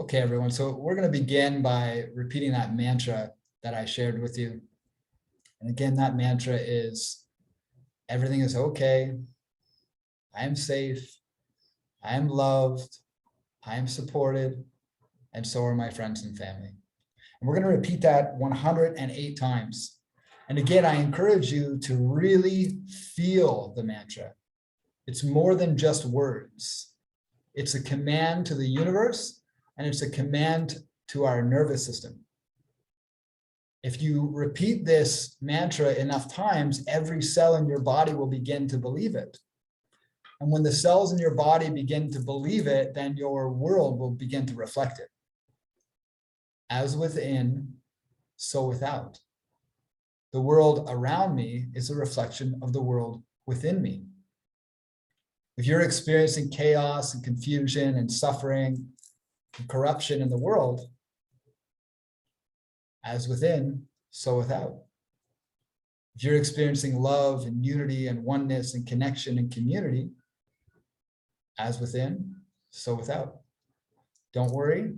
Okay, everyone. So we're going to begin by repeating that mantra that I shared with you. And again, that mantra is everything is okay. I am safe. I am loved. I am supported. And so are my friends and family. And we're going to repeat that 108 times. And again, I encourage you to really feel the mantra. It's more than just words. It's a command to the universe, and it's a command to our nervous system. If you repeat this mantra enough times, every cell in your body will begin to believe it. And when the cells in your body begin to believe it, then your world will begin to reflect it. As within, so without. The world around me is a reflection of the world within me. If you're experiencing chaos and confusion and suffering and corruption in the world, as within, so without. If you're experiencing love and unity and oneness and connection and community, as within, so without. Don't worry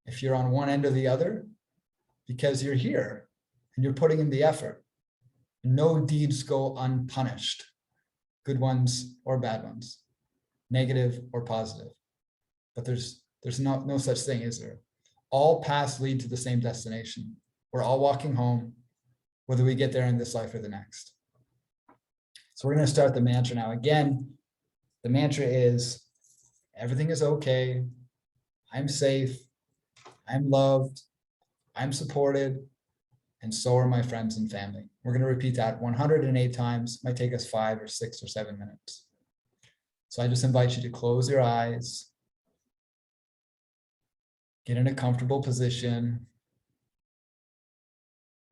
if you're on one end or the other, because you're here and you're putting in the effort. No deeds go unpunished, good ones or bad ones, negative or positive. But there's no such thing, is there? All paths lead to the same destination. We're all walking home, whether we get there in this life or the next. So we're going to start the mantra now. Again, the mantra is, everything is okay. I'm safe. I'm loved. I'm supported. And so are my friends and family. We're going to repeat that 108 times. It might take us 5 or 6 or 7 minutes. So I just invite you to close your eyes. Get in a comfortable position.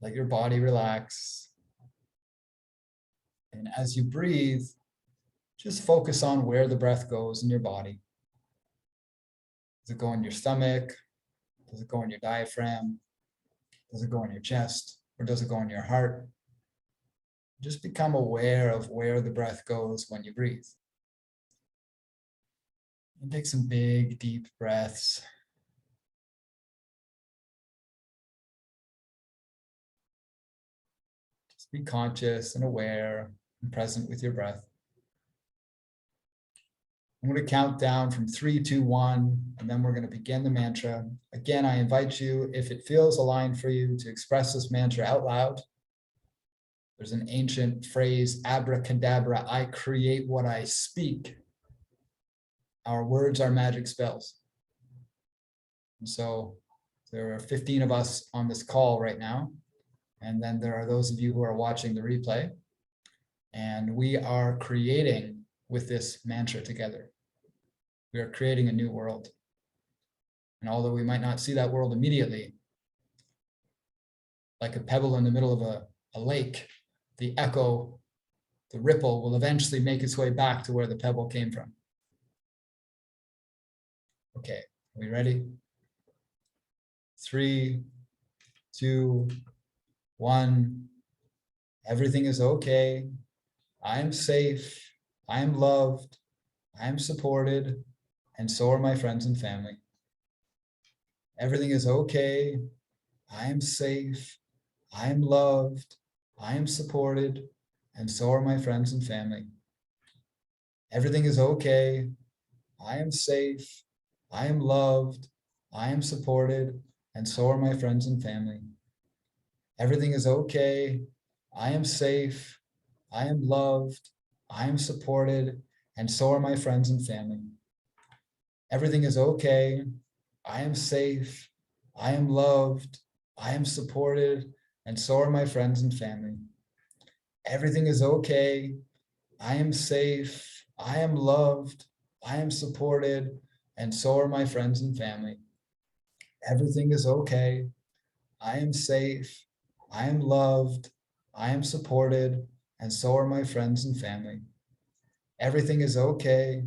Let your body relax. And as you breathe, just focus on where the breath goes in your body. Does it go in your stomach? Does it go in your diaphragm? Does it go in your chest? Or does it go in your heart? Just become aware of where the breath goes when you breathe. And take some big, deep breaths. Just be conscious and aware and present with your breath. I'm going to count down from 3, 2, 1, and then we're going to begin the mantra. Again, I invite you, if it feels aligned for you, to express this mantra out loud. There's an ancient phrase, abracadabra, I create what I speak. Our words are magic spells. And so there are 15 of us on this call right now. And then there are those of you who are watching the replay. And we are creating with this mantra together. We are creating a new world. And although we might not see that world immediately, like a pebble in the middle of a lake, the echo, the ripple will eventually make its way back to where the pebble came from. Okay, are we ready? 3, 2, 1. Everything is okay. I'm safe. I'm loved. I'm supported. And so are my friends and family. Everything is okay. I am safe. I am loved. I am supported. And so are my friends and family. Everything is okay. I am safe. I am loved. I am supported. And so are my friends and family. Everything is okay. I am safe. I am loved. I am supported. And so are my friends and family. Everything is okay. I am safe. I am loved. I am supported. And so are my friends and family. Everything is okay. I am safe. I am loved. I am supported. And so are my friends and family. Everything is okay. I am safe. I am loved. I am supported. And so are my friends and family. Everything is okay.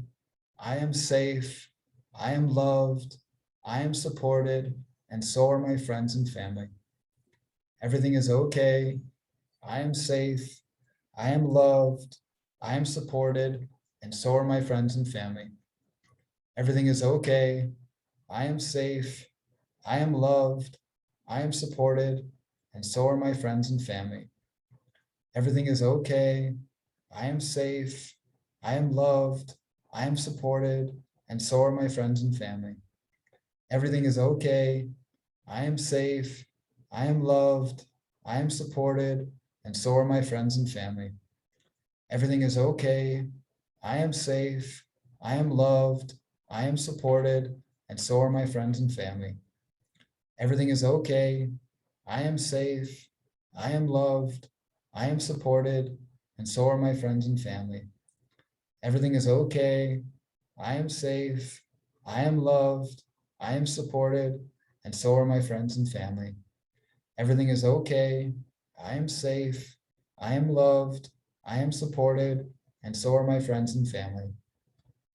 I am safe. I am loved. I am supported. And so are my friends and family. Everything is okay. I am safe. I am loved. I am supported. And so are my friends and family. Everything is okay. I am safe. I am loved. I am supported. And so are my friends and family. Everything is okay. I am safe. I am loved. I am supported. And so are my friends and family. Everything is okay. I am safe. I am loved. I am supported. And so are my friends and family. Everything is okay. I am safe. I am loved. I am supported. And so are my friends and family. Everything is okay. I am safe. I am loved. I am supported. And so are my friends and family. Everything is okay. I am safe. I am loved. I am supported. And so are my friends and family. Everything is okay. I am safe. I am loved. I am supported. And so are my friends and family.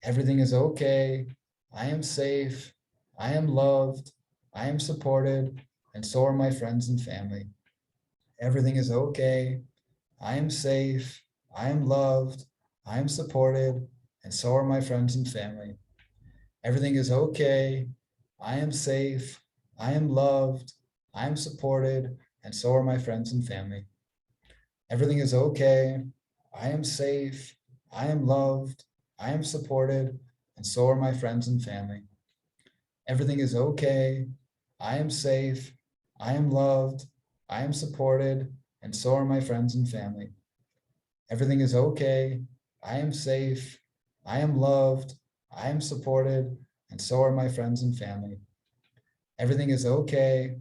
Everything is okay. I am safe. I am loved. I am supported. And so are my friends and family. Everything is okay. I am safe. I am loved. I am supported. And so are my friends and family. Everything is okay. I am safe. I am loved. I am supported. And so are my friends and family. Everything is okay. I am safe. I am loved. I am supported. And so are my friends and family. Everything is okay. I am safe. I am loved. I am supported. And so are my friends and family. Everything is okay. I am safe. I am loved. I am supported. And so are my friends and family. Everything is okay.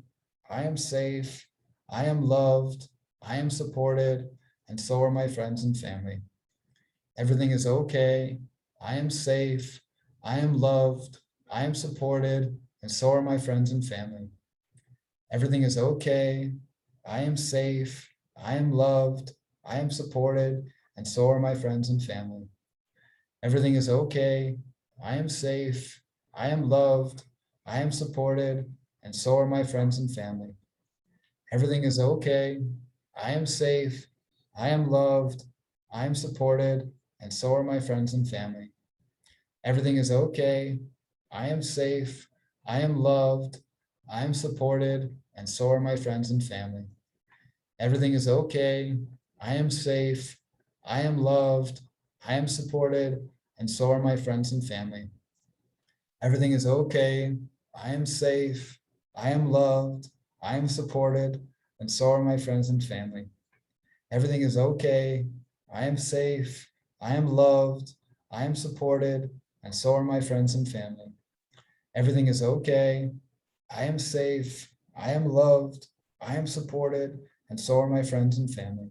I am safe. I am loved. I am supported. And so are my friends and family. Everything is okay. I am safe. I am loved. I am supported. And so are my friends and family. Everything is okay. I am safe. I am loved. I am supported. And so are my friends and family. Everything is okay. I am safe. I am loved. I am supported. And so are my friends and family. Everything is okay. I am safe. I am loved. I am supported. And so are my friends and family. Everything is okay. I am safe. I am loved. I am supported. And so are my friends and family. Everything is okay. I am safe. I am loved. I am supported. And so are my friends and family. Everything is okay. I am safe. I am loved. I am supported. And so are my friends and family. Everything is okay. I am safe. I am loved. I am supported. And so are my friends and family. Everything is okay. I am safe. I am loved. I am supported. And so are my friends and family.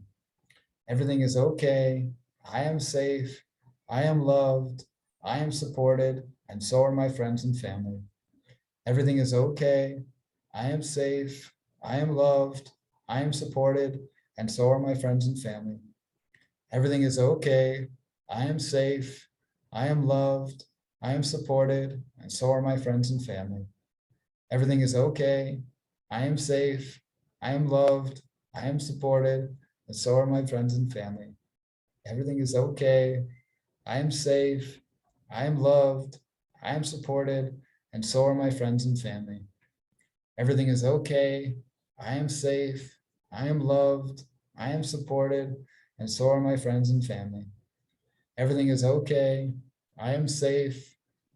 Everything is okay. I am safe. I am loved. I am supported. And so are my friends and family. Everything is okay. I am safe. I am loved. I am supported. And so are my friends and family. Everything is okay. I am safe. I am loved. I am supported. And so are my friends and family. Everything is okay. I am safe. I am loved. I am supported. And so are my friends and family. Everything is okay. I am safe. I am loved. I am supported. And so are my friends and family. Everything is okay. I am safe. I am loved. I am supported. And so are my friends and family. Everything is okay. I am safe.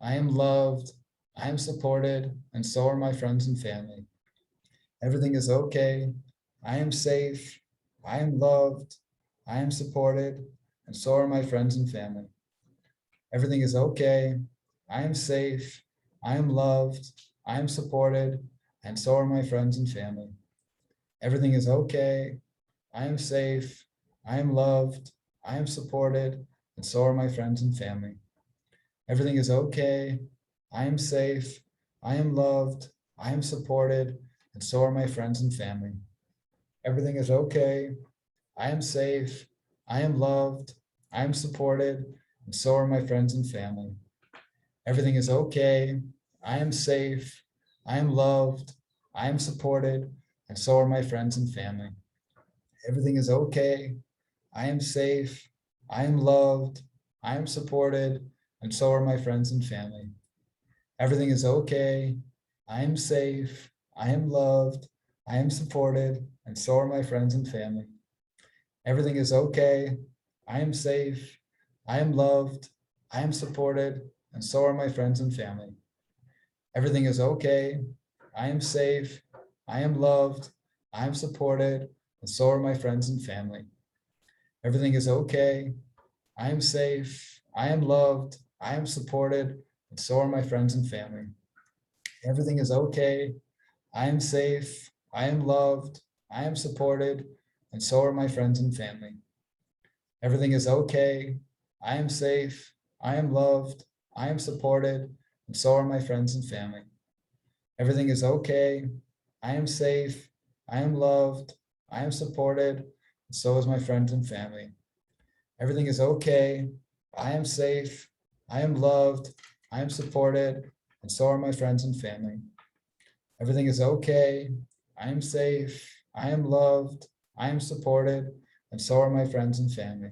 I am loved. I am supported. And so are my friends and family. Everything is okay. I am safe. I am loved. I am supported. And so are my friends and family. Everything is okay. I am safe. I am loved. I am supported. And so are my friends and family. Everything is okay. I am safe. I am loved. I am supported. And so are my friends and family. Everything is okay. I am safe. I am loved. I am supported. And so are my friends and family. Everything is okay. I am safe. I am loved. I am supported. And so are my friends and family. Everything is okay. I am safe. I am loved. I am supported. And so are my friends and family. Everything is okay. I am safe. I am loved. I am supported. And so are my friends and family. Everything is okay. I am safe. I am loved. I am supported, and so are my friends and family. Everything is okay. I am safe. I am loved. I am supported, and so are my friends and family. Everything is okay. I am safe. I am loved. I am supported, and so are my friends and family. Everything is okay. I am safe. I am loved. I am supported, and so are my friends and family. Everything is okay. I am safe. I am loved. I am supported, and so are my friends and family. Everything is okay. I am safe. I am loved. I am supported, and so are my friends and family. Everything is okay. I am safe. I am loved. I am supported, and so is my friends and family. Everything is okay. I am safe. I am loved. I am supported, and so are my friends and family. Everything is okay. I am safe. I am loved. I am supported, and so are my friends and family.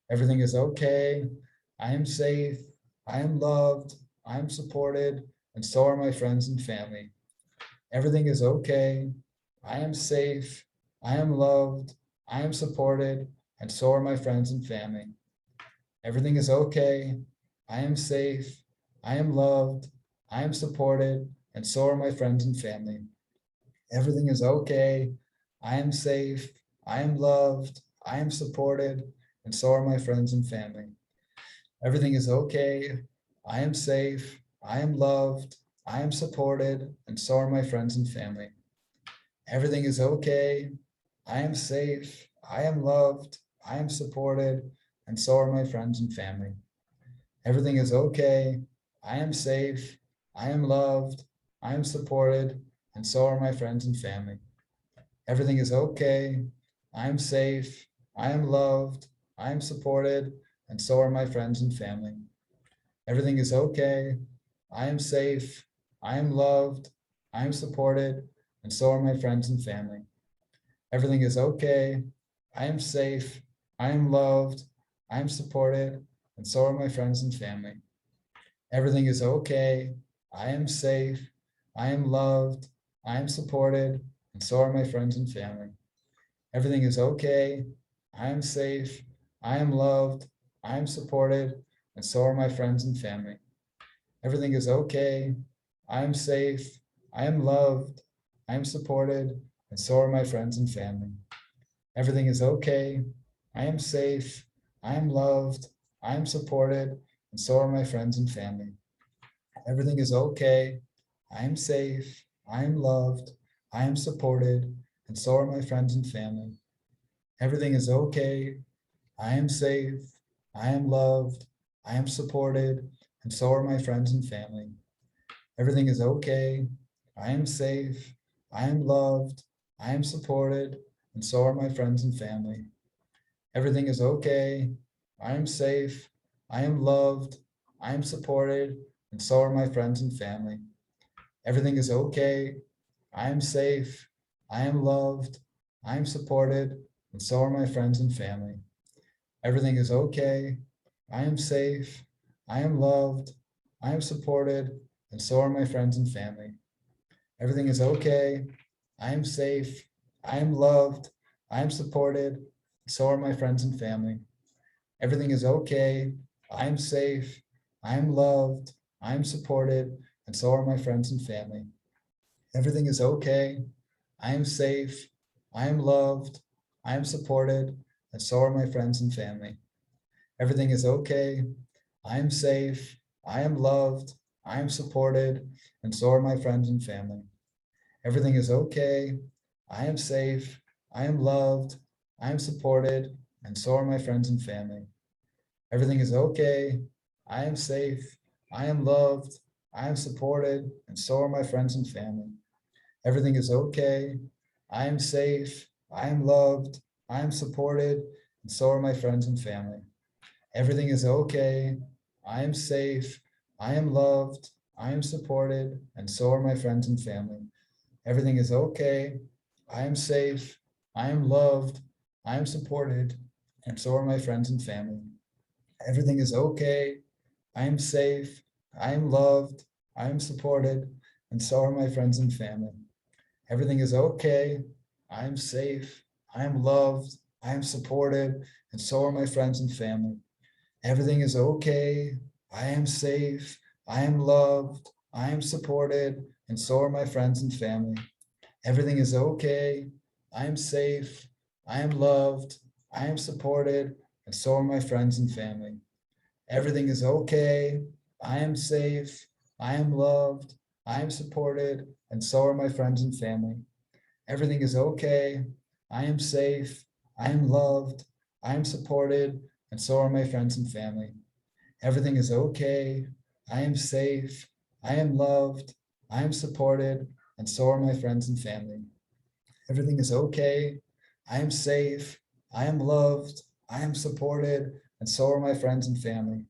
Everything is okay. I am safe. I am loved. I am supported, and so are my friends and family. Everything is okay. I am safe. I am loved. I am supported, and so are my friends and family. Everything is okay. I am safe. I am loved. I am supported, and so are my friends and family. Everything is okay. I am safe. I am loved. I am supported, and so are my friends and family. Everything is okay. I am safe. I am loved. I am supported, and so are my friends and family. Everything is okay. I am safe. I am loved. I am supported, and so are my friends and family. Everything is okay. I am safe. I am loved. I am supported, and so are my friends and family. Everything is okay. I am safe. I am loved. I am supported, and so are my friends and family. Everything is okay. I am safe. I am loved. I am supported, and so are my friends and family. Everything is okay. I am safe. I am loved. I am supported, and so are my friends and family. Everything is okay. I am safe. I am loved. I am supported, and so are my friends and family. Everything is okay. I am safe. I am loved. I am supported, and so are my friends and family. Everything is okay. I am safe. I am loved. I am supported, and so are my friends and family. Everything is okay. I am safe. I am loved. I am supported, and so are my friends and family. Everything is okay. I am safe. I am loved. I am supported, and so are my friends and family. Everything is okay. I am safe. I am loved. I am supported, and so are my friends and family. Everything is okay. I am safe. I am loved. I am supported, and so are my friends and family. Everything is okay. I am safe. I am loved. I am supported, and so are my friends and family. Everything is okay. I am safe. I am loved. I am supported, and so are my friends and family. Everything is okay. I am safe. I am loved. I am supported, and so are my friends and family. Everything is okay. I am safe. I am loved. I am supported, and so are my friends and family. Everything is okay. I am safe. I am loved. I am supported, and so are my friends and family. Everything is okay. I am safe. I am loved. I am supported, and so are my friends and family. Everything is okay. I am safe. I am loved. I am supported, and so are my friends and family. Everything is okay. I am safe. I am loved. I am supported, and so are my friends and family. Everything is okay. I am safe. I am loved. I am supported, and so are my friends and family. Everything is okay. I am safe. I am loved. I am supported, and so are my friends and family. Everything is okay. I am safe. I am loved. I am supported, and so are my friends and family. Everything is okay. I am safe. I am loved. I am supported, and so are my friends and family. Everything is okay. I am safe. I am loved. I am supported, and so are my friends and family. Everything is okay. I am safe. I am loved. I am supported, and so are my friends and family. Everything is okay. I am safe. I am loved. I am supported, and so are my friends and family. Everything is okay. I am safe. I am loved. I am supported, and so are my friends and family. Everything is okay. I am safe. I am loved. I am supported, and so are my friends and family. Everything is okay. I am safe. I am loved. I am supported, and so are my friends and family. Everything is okay. I am safe. I am loved. I am supported, and so are my friends and family. Everything is okay. I am safe. I am loved. I am supported, and so are my friends and family.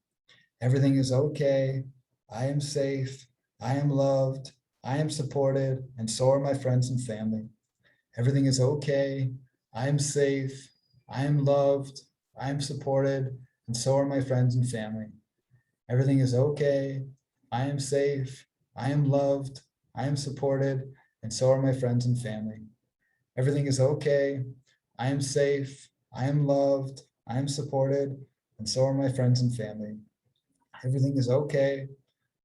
Everything is okay. I am safe. I am loved. I am supported, and so are my friends and family. Everything is okay. I am safe. I am loved. I am supported, and so are my friends and family. Everything is okay. I am safe. I am loved. I am supported, and so are my friends and family. Everything is okay. I am safe. I am loved. I am supported, and so are my friends and family. Everything is okay.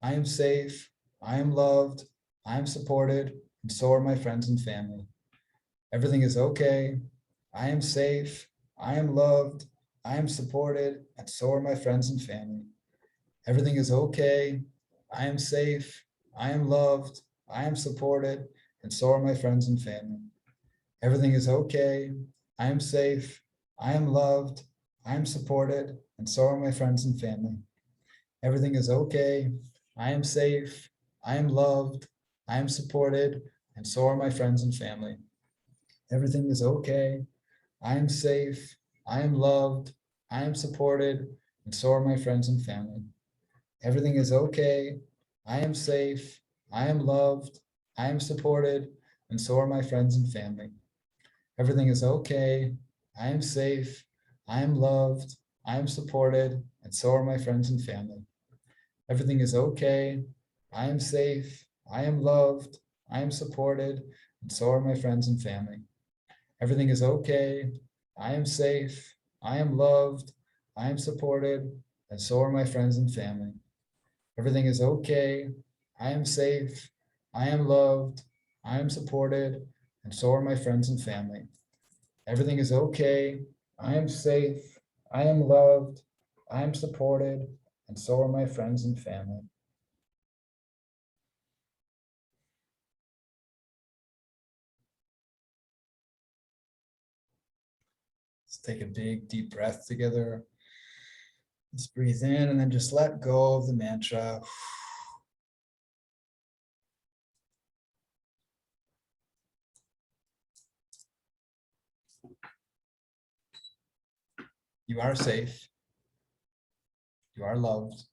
I am safe. I am loved. I am supported, and so are my friends and family. Everything is okay. I am safe. I am loved. I am supported, and so are my friends and family. Everything is okay. I am safe. I am loved. I am supported, and so are my friends and family. Everything is okay. I am safe. I am loved. I am supported, and so are my friends and family. Everything is okay. I am safe. I am loved. I am supported, and so are my friends and family. Everything is okay. I am safe. I am loved. I am supported, and so are my friends and family. Everything is okay. I am safe. I am loved. I am supported, and so are my friends and family. Everything is okay. I am safe. I am loved. I am supported, and so are my friends and family. Everything is okay. I am safe. I am loved. I am supported, and so are my friends and family. Everything is okay. I am safe. I am loved. I am supported, and so are my friends and family. Everything is okay. I am safe. I am loved. I am supported, and so are my friends and family. Everything is okay. I am safe. I am loved. I am supported, and so are my friends and family. Let's take a big deep breath together. Let's breathe in and then just let go of the mantra. You are safe. You are loved.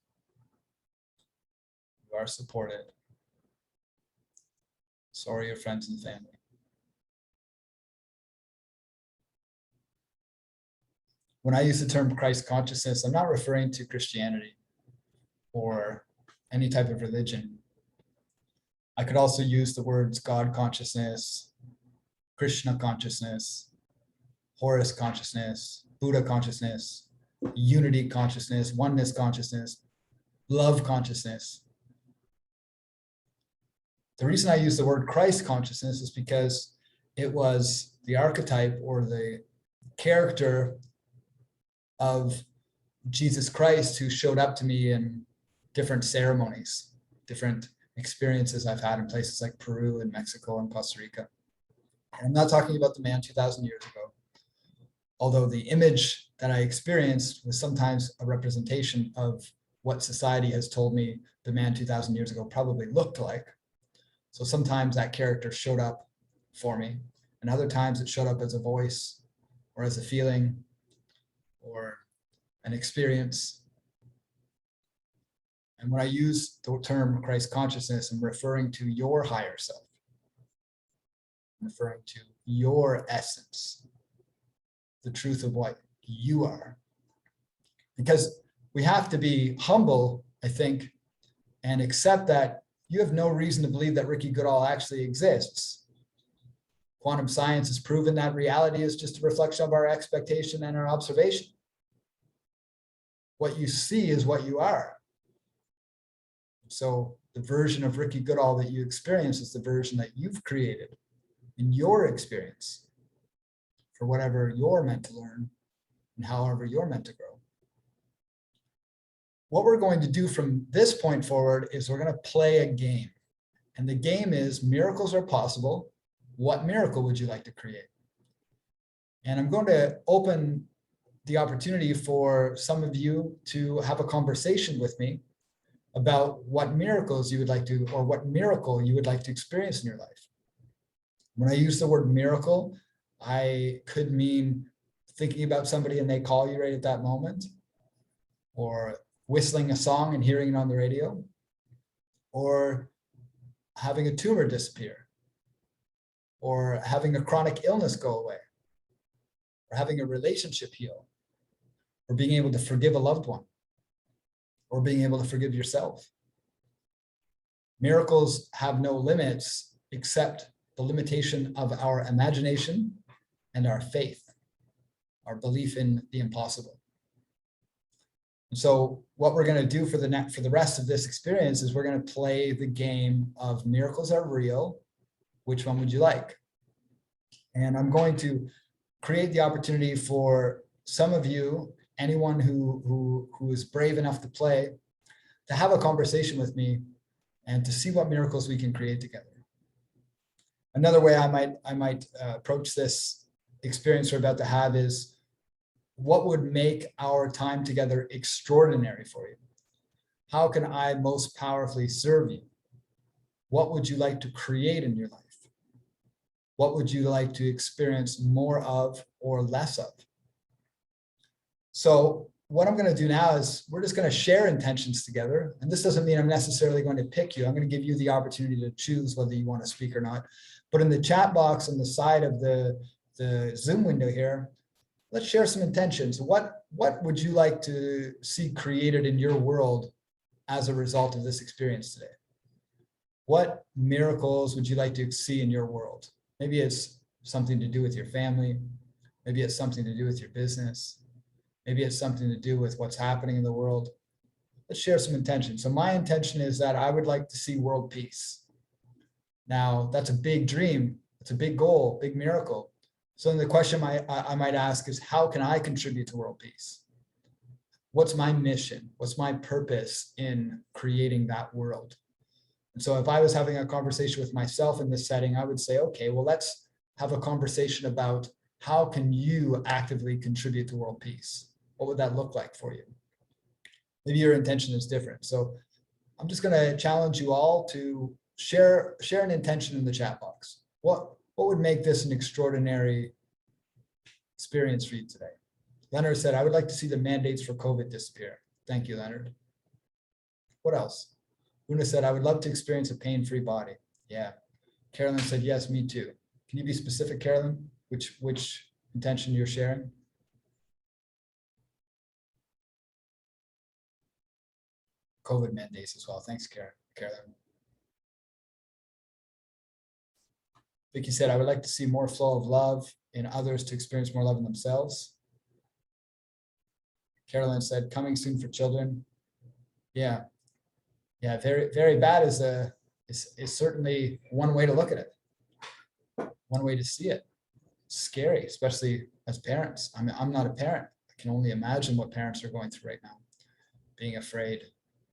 You are supported. So are your friends and family. When I use the term Christ consciousness, I'm not referring to Christianity or any type of religion. I could also use the words God consciousness, Krishna consciousness, Horus consciousness, Buddha consciousness, unity consciousness, oneness consciousness, love consciousness. The reason I use the word Christ consciousness is because it was the archetype or the character of Jesus Christ who showed up to me in different ceremonies, different experiences I've had in places like Peru and Mexico and Costa Rica. And I'm not talking about the man 2,000 years ago, although the image that I experienced was sometimes a representation of what society has told me the man 2,000 years ago probably looked like. So sometimes that character showed up for me, and other times it showed up as a voice or as a feeling or an experience. And when I use the term Christ consciousness, I'm referring to your higher self. I'm referring to your essence, the truth of what you are. Because we have to be humble, I think, and accept that you have no reason to believe that Ricky Goodall actually exists. Quantum science has proven that reality is just a reflection of our expectation and our observation. What you see is what you are. So the version of Ricky Goodall that you experience is the version that you've created in your experience for whatever you're meant to learn and however you're meant to grow. What we're going to do from this point forward is we're going to play a game. And the game is miracles are possible. What miracle would you like to create? And I'm going to open the opportunity for some of you to have a conversation with me about what miracles you would like to, or what miracle you would like to experience in your life. When I use the word miracle, I could mean thinking about somebody and they call you right at that moment, or whistling a song and hearing it on the radio, or having a tumor disappear, or having a chronic illness go away, or having a relationship heal, or being able to forgive a loved one, or being able to forgive yourself. Miracles have no limits except the limitation of our imagination and our faith, our belief in the impossible. And so what we're going to do for the rest of this experience is we're going to play the game of miracles are real. Which one would you like? And I'm going to create the opportunity for some of you, anyone who is brave enough to play, to have a conversation with me and to see what miracles we can create together. Another way I might approach this experience we're about to have is, what would make our time together extraordinary for you? How can I most powerfully serve you? What would you like to create in your life? What would you like to experience more of or less of? So what I'm going to do now is we're just going to share intentions together. And this doesn't mean I'm necessarily going to pick you. I'm going to give you the opportunity to choose whether you want to speak or not. But in the chat box on the side of the Zoom window here, let's share some intentions. What would you like to see created in your world as a result of this experience today? What miracles would you like to see in your world? Maybe it's something to do with your family. Maybe it's something to do with your business. Maybe it's something to do with what's happening in the world. Let's share some intention. So my intention is that I would like to see world peace. Now, that's a big dream. It's a big goal, big miracle. So then the question I might ask is, how can I contribute to world peace? What's my mission? What's my purpose in creating that world? And so if I was having a conversation with myself in this setting, I would say, okay, well, let's have a conversation about how can you actively contribute to world peace? What would that look like for you? Maybe your intention is different. So I'm just going to challenge you all to share an intention in the chat box. What would make this an extraordinary experience for you today? Leonard said, I would like to see the mandates for COVID disappear. Thank you, Leonard. What else? Una said, I would love to experience a pain-free body. Yeah. Carolyn said, yes, me too. Can you be specific, Carolyn? Which intention you're sharing? COVID mandates as well. Thanks, Carolyn. Vicky said, I would like to see more flow of love in others to experience more love in themselves. Carolyn said, coming soon for children. Yeah. Yeah, very, very bad is certainly one way to look at it. One way to see it. It's scary, especially as parents. I'm not a parent. I can only imagine what parents are going through right now, being afraid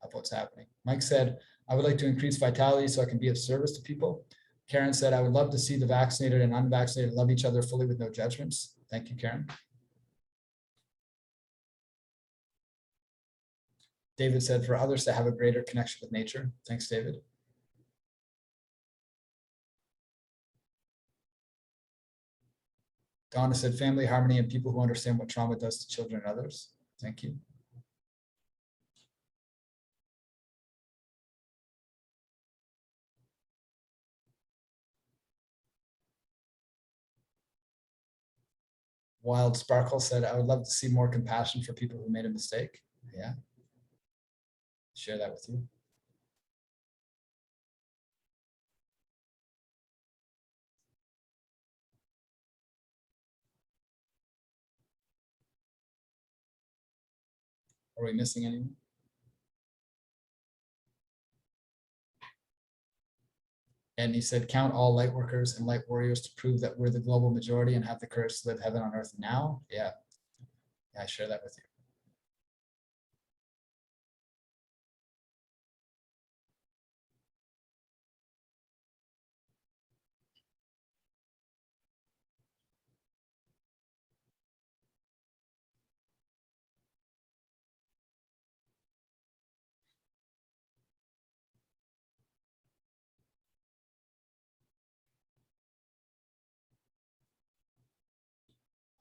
of what's happening. Mike said, I would like to increase vitality so I can be of service to people. Karen said, I would love to see the vaccinated and unvaccinated love each other fully with no judgments. Thank you, Karen. David said, for others to have a greater connection with nature. Thanks, David. Donna said, family harmony and people who understand what trauma does to children and others. Thank you. Wild Sparkle said, I would love to see more compassion for people who made a mistake. Yeah. Share that with you. Are we missing anyone? And he said, count all light workers and light warriors to prove that we're the global majority and have the courage to live heaven on earth now. Yeah, I share that with you.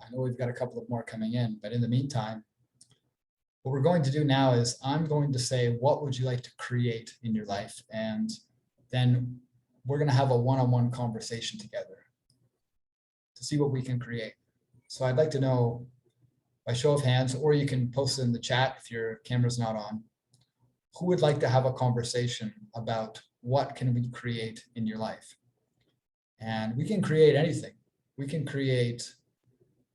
I know we've got a couple of more coming in, but in the meantime, what we're going to do now is I'm going to say, what would you like to create in your life? And then we're going to have a one-on-one conversation together to see what we can create. So I'd like to know by show of hands, or you can post it in the chat if your camera's not on, who would like to have a conversation about what can we create in your life? And we can create anything. We can create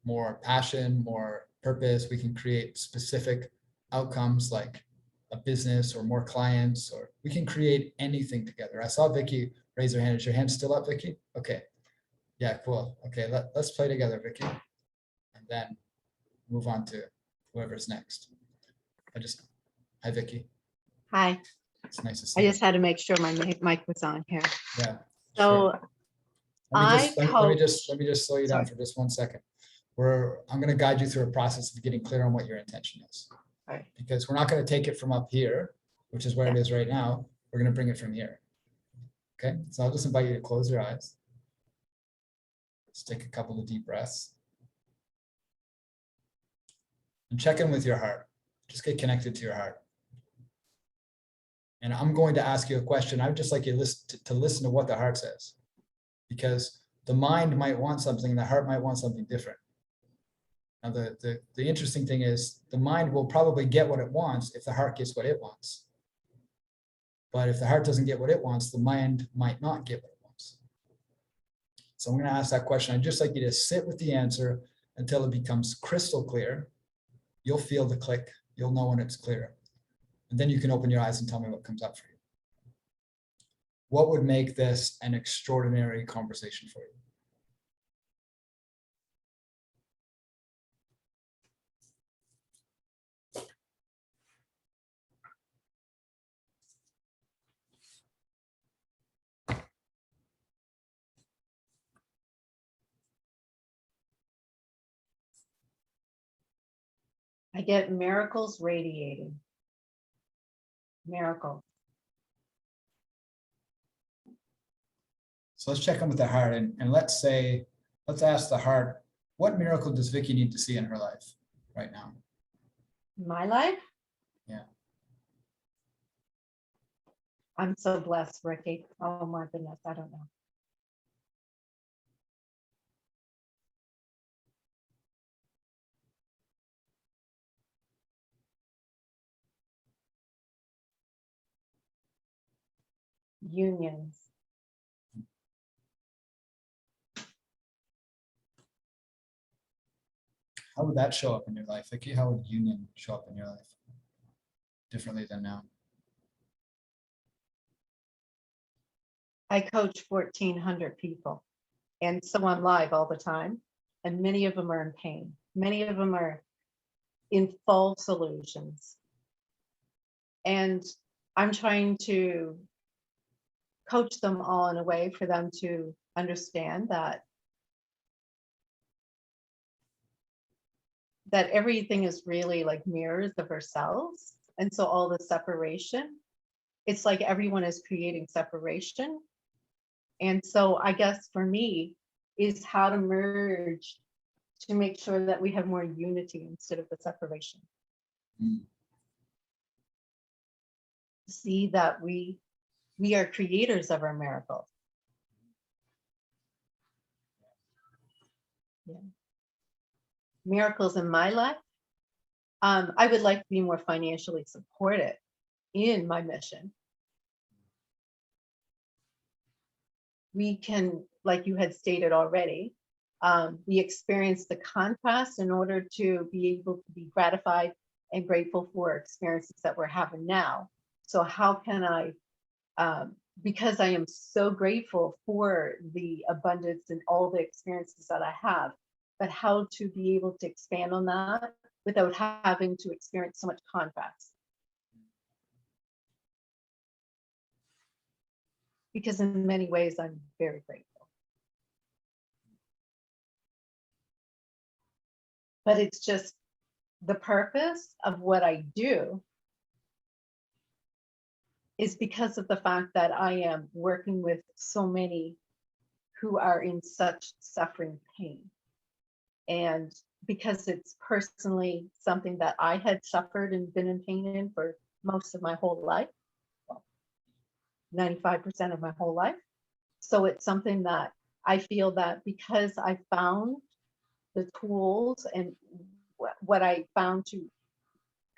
more passion, more purpose. We can create specific outcomes like a business or more clients, or we can create anything together. I saw Vicky raise her hand. Is your hand still up, Vicky? Okay. Yeah, cool. Okay, let's play together, Vicky. And then move on to whoever's next. Hi, Vicky. Hi. It's nice to see I you. just had to make sure my mic was on here. Yeah. So sure. Let me just slow you down Sorry. for just 1 second. I'm going to guide you through a process of getting clear on what your intention is. All right. Because we're not going to take it from up here, which is where it is right now. We're going to bring it from here. Okay, so I'll just invite you to close your eyes. Just take a couple of deep breaths. And check in with your heart. Just get connected to your heart. And I'm going to ask you a question. I'd just like you to listen to what the heart says. Because the mind might want something, the heart might want something different. Now, the interesting thing is the mind will probably get what it wants if the heart gets what it wants. But if the heart doesn't get what it wants, the mind might not get what it wants. So I'm going to ask that question. I'd just like you to sit with the answer until it becomes crystal clear. You'll feel the click. You'll know when it's clear. And then you can open your eyes and tell me what comes up for you. What would make this an extraordinary conversation for you? I get miracles radiating. Miracle. So let's check in with the heart and let's ask the heart, what miracle does Vicky need to see in her life right now? My life? Yeah. I'm so blessed, Ricky. Oh my goodness, I don't know. Unions. How would that show up in your life, Vicky? How would union show up in your life differently than now? I coach 1,400 people, and so I'm live all the time, and many of them are in pain. Many of them are in full solutions. And I'm trying to coach them all in a way for them to understand that everything is really like mirrors of ourselves. And so all the separation, it's like everyone is creating separation. And so I guess for me is how to merge to make sure that we have more unity instead of the separation. See that we are creators of our miracles. Yeah. Miracles in my life. I would like to be more financially supported in my mission. We can, like you had stated already, we experience the contrast in order to be able to be gratified and grateful for experiences that we're having now. So how can I, because I am so grateful for the abundance and all the experiences that I have, but how to be able to expand on that without having to experience so much contrast. Because in many ways, I'm very grateful. But it's just the purpose of what I do is because of the fact that I am working with so many who are in such suffering pain. And because it's personally something that I had suffered and been in pain in for most of my whole life, well, 95% of my whole life. So it's something that I feel that because I found the tools and what I found to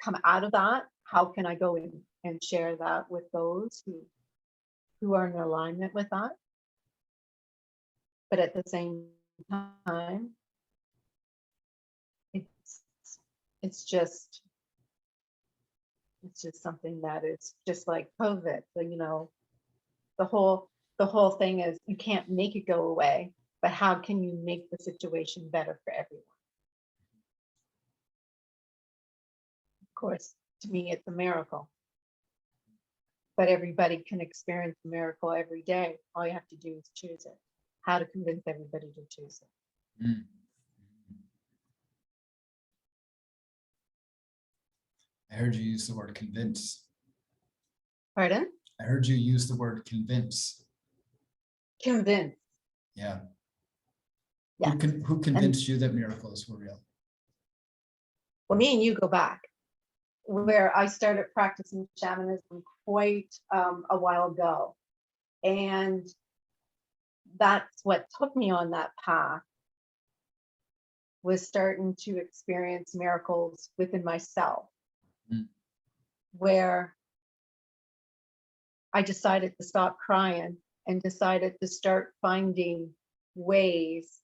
come out of that, how can I go in and share that with those who are in alignment with that? But at the same time, it's just something that is just like COVID. So, you know, the whole thing is you can't make it go away, but how can you make the situation better for everyone? Of course, to me, it's a miracle. But everybody can experience a miracle every day. All you have to do is choose it. How to convince everybody to choose it. Mm. I heard you use the word convince. Pardon? I heard you use the word convince. Convince. Yeah. Yeah. Who convinced you that miracles were real? Well, me and you go back where I started practicing shamanism quite a while ago. And that's what took me on that path, was starting to experience miracles within myself, where I decided to stop crying and decided to start finding ways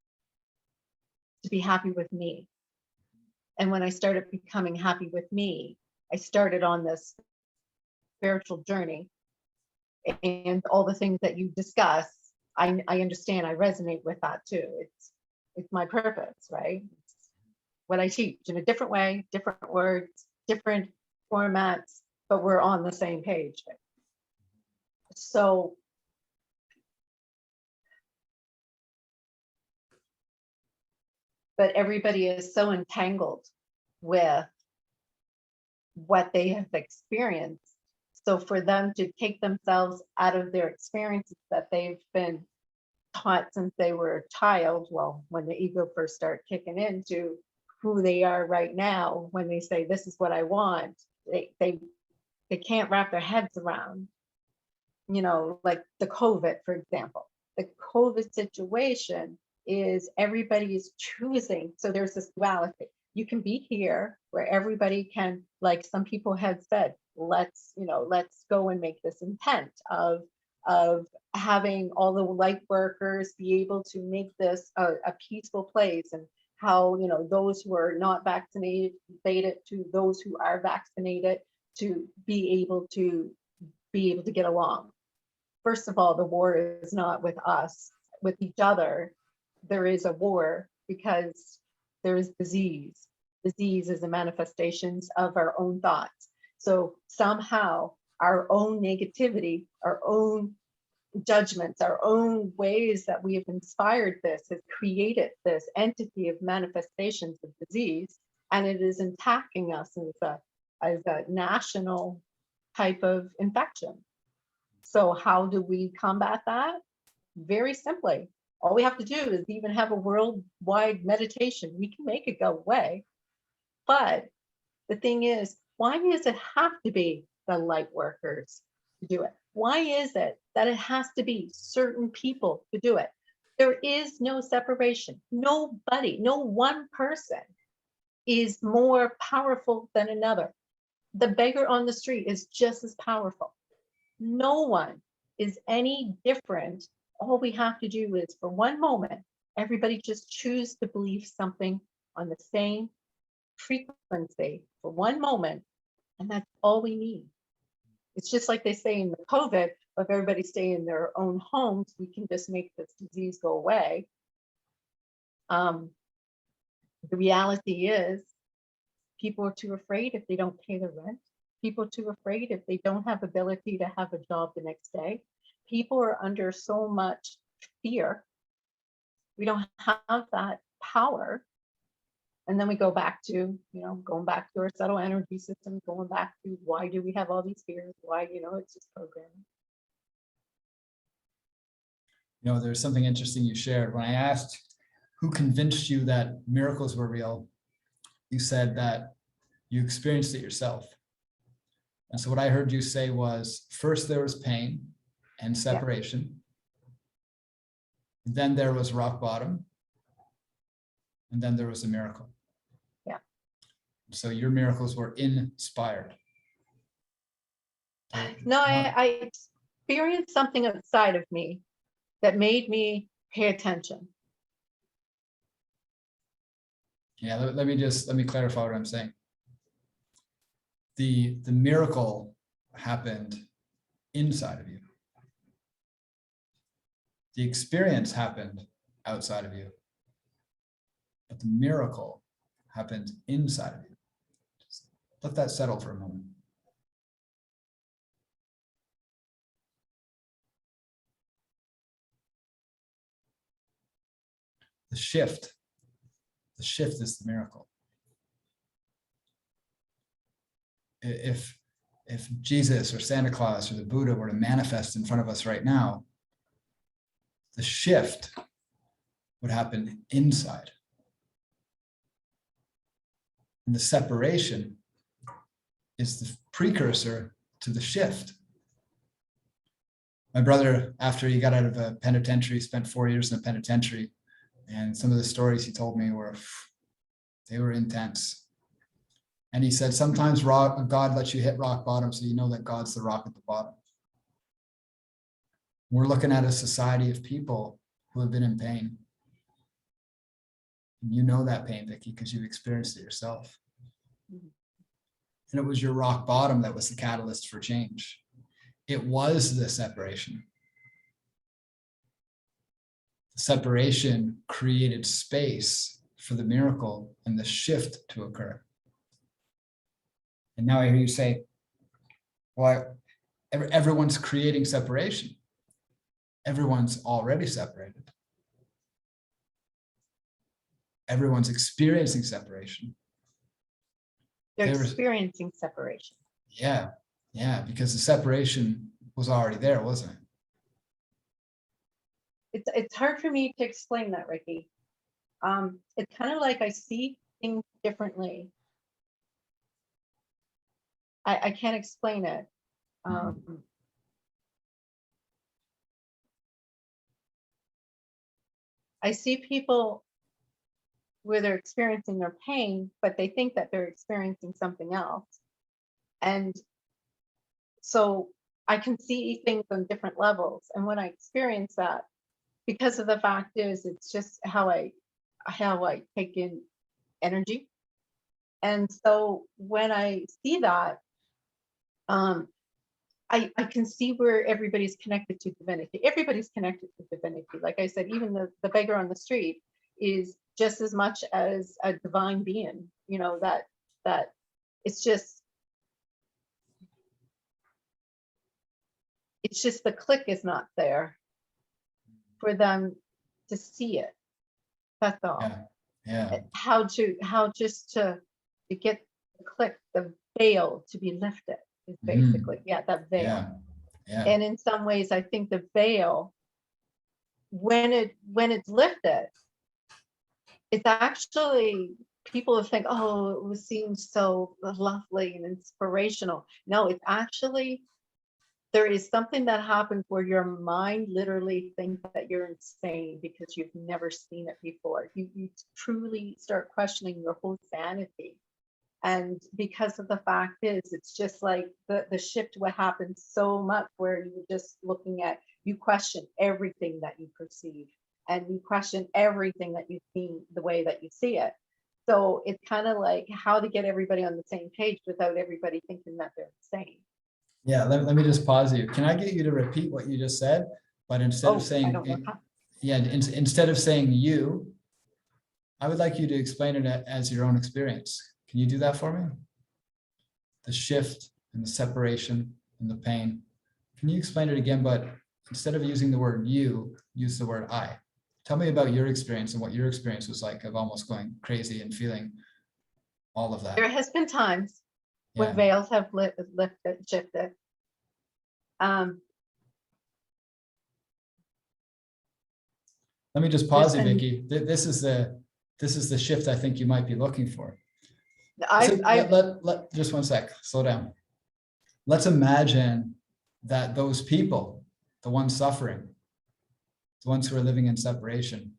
to be happy with me. And when I started becoming happy with me, I started on this spiritual journey, and all the things that you discuss, I understand, I resonate with that too. It's my purpose, right? It's what I teach in a different way, different words, different formats, but we're on the same page. So but everybody is so entangled with what they have experienced. So for them to take themselves out of their experiences that they've been taught since they were a child, well, when the ego first started kicking into who they are right now, when they say, this is what I want, they can't wrap their heads around, you know, like the COVID, for example. The COVID situation is everybody is choosing. So there's this duality. You can be here where everybody can, like some people have said, let's go and make this intent of having all the light workers be able to make this a peaceful place, and how, you know, those who are not vaccinated to those who are vaccinated to be able to get along. First of all, the war is not with us, with each other. There is a war because there is disease. Disease is a manifestations of our own thoughts. So somehow our own negativity, our own judgments, our own ways that we have inspired this has created this entity of manifestations of disease, and it is attacking us as a national type of infection. So how do we combat that? Very simply. All we have to do is even have a worldwide meditation. We can make it go away. But the thing is, why does it have to be the light workers to do it? Why is it that it has to be certain people to do it? There is no separation. Nobody, no one person is more powerful than another. The beggar on the street is just as powerful. No one is any different. All we have to do is, for one moment, everybody just choose to believe something on the same frequency for one moment, and that's all we need. It's just like they say in the COVID, if everybody stay in their own homes, we can just make this disease go away. The reality is people are too afraid if they don't pay the rent. People are too afraid if they don't have ability to have a job the next day. People are under so much fear. We don't have that power. And then we go back to, going back to our subtle energy system, going back to why do we have all these fears? Why, it's just programming. There's something interesting you shared. When I asked who convinced you that miracles were real, you said that you experienced it yourself. And so what I heard you say was, first there was pain and separation. Then there was rock bottom. And then there was a miracle. Yeah. So your miracles were inspired. No, I experienced something outside of me that made me pay attention. Yeah, let me clarify what I'm saying. The miracle happened inside of you. The experience happened outside of you. But the miracle happened inside of you. Just let that settle for a moment. The shift is the miracle. If Jesus or Santa Claus or the Buddha were to manifest in front of us right now, the shift would happen inside. And the separation is the precursor to the shift. My brother, after he got out of a penitentiary, spent 4 years in a penitentiary. And some of the stories he told me were intense. And he said, sometimes God lets you hit rock bottom so you know that God's the rock at the bottom. We're looking at a society of people who have been in pain. And you know that pain, Vicki, because you've experienced it yourself. And it was your rock bottom that was the catalyst for change. It was the separation. The separation created space for the miracle and the shift to occur. And now I hear you say, well, everyone's creating separation. Everyone's already separated. Everyone's experiencing separation. They're experiencing separation. Yeah, because the separation was already there, wasn't it? It's hard for me to explain that, Ricky. It's kind of like I see things differently. I can't explain it. I see people where they're experiencing their pain, but they think that they're experiencing something else. And so I can see things on different levels. And when I experience that, because of the fact is, it's just how I take in energy. And so when I see that, I can see where everybody's connected to divinity. Everybody's connected to divinity. Like I said, even the beggar on the street is just as much as a divine being, that it's just the click is not there for them to see it. That's all. Yeah. How just to get the click, the veil to be lifted is basically, that veil. Yeah. And in some ways, I think the veil, when it's lifted, it's actually, people think, oh, it seems so lovely and inspirational. No, it's actually, there is something that happens where your mind literally thinks that you're insane because you've never seen it before. You truly start questioning your whole sanity. And because of the fact is, it's just like the shift what happens so much where you're just looking at, you question everything that you perceive and you question everything that you see the way that you see it. So it's kind of like how to get everybody on the same page without everybody thinking that they're the same. Yeah, let me just pause you. Can I get you to repeat what you just said? But instead of Oh, I saying, don't know how. yeah, instead of saying you, I would like you to explain it as your own experience. Can you do that for me? The shift and the separation and the pain. Can you explain it again, but instead of using the word you, use the word I? Tell me about your experience and what your experience was like of almost going crazy and feeling all of that. There has been times when Yeah. veils have lifted, shifted. Let me just pause you, There's been- Vicky. This is the shift I think you might be looking for. I've Just one sec, slow down. Let's imagine that those people, the ones suffering, the ones who are living in separation,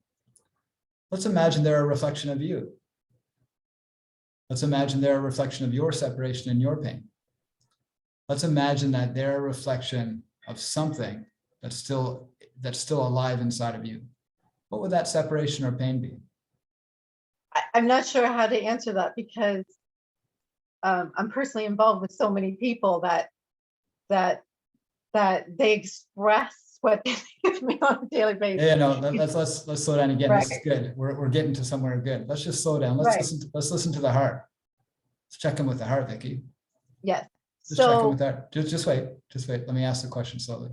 let's imagine they're a reflection of you. Let's imagine they're a reflection of your separation and your pain. Let's imagine that they're a reflection of something that's still alive inside of you. What would that separation or pain be? I'm not sure how to answer that because I'm personally involved with so many people that they express what they think of me on a daily basis. Yeah, no, let's slow down again. This is Right. good. We're getting to somewhere good. Let's just slow down. Right. Let's listen to the heart. Let's check in with the heart, Vicky. Yes. Just check in So with that. Just wait. Let me ask the question slowly.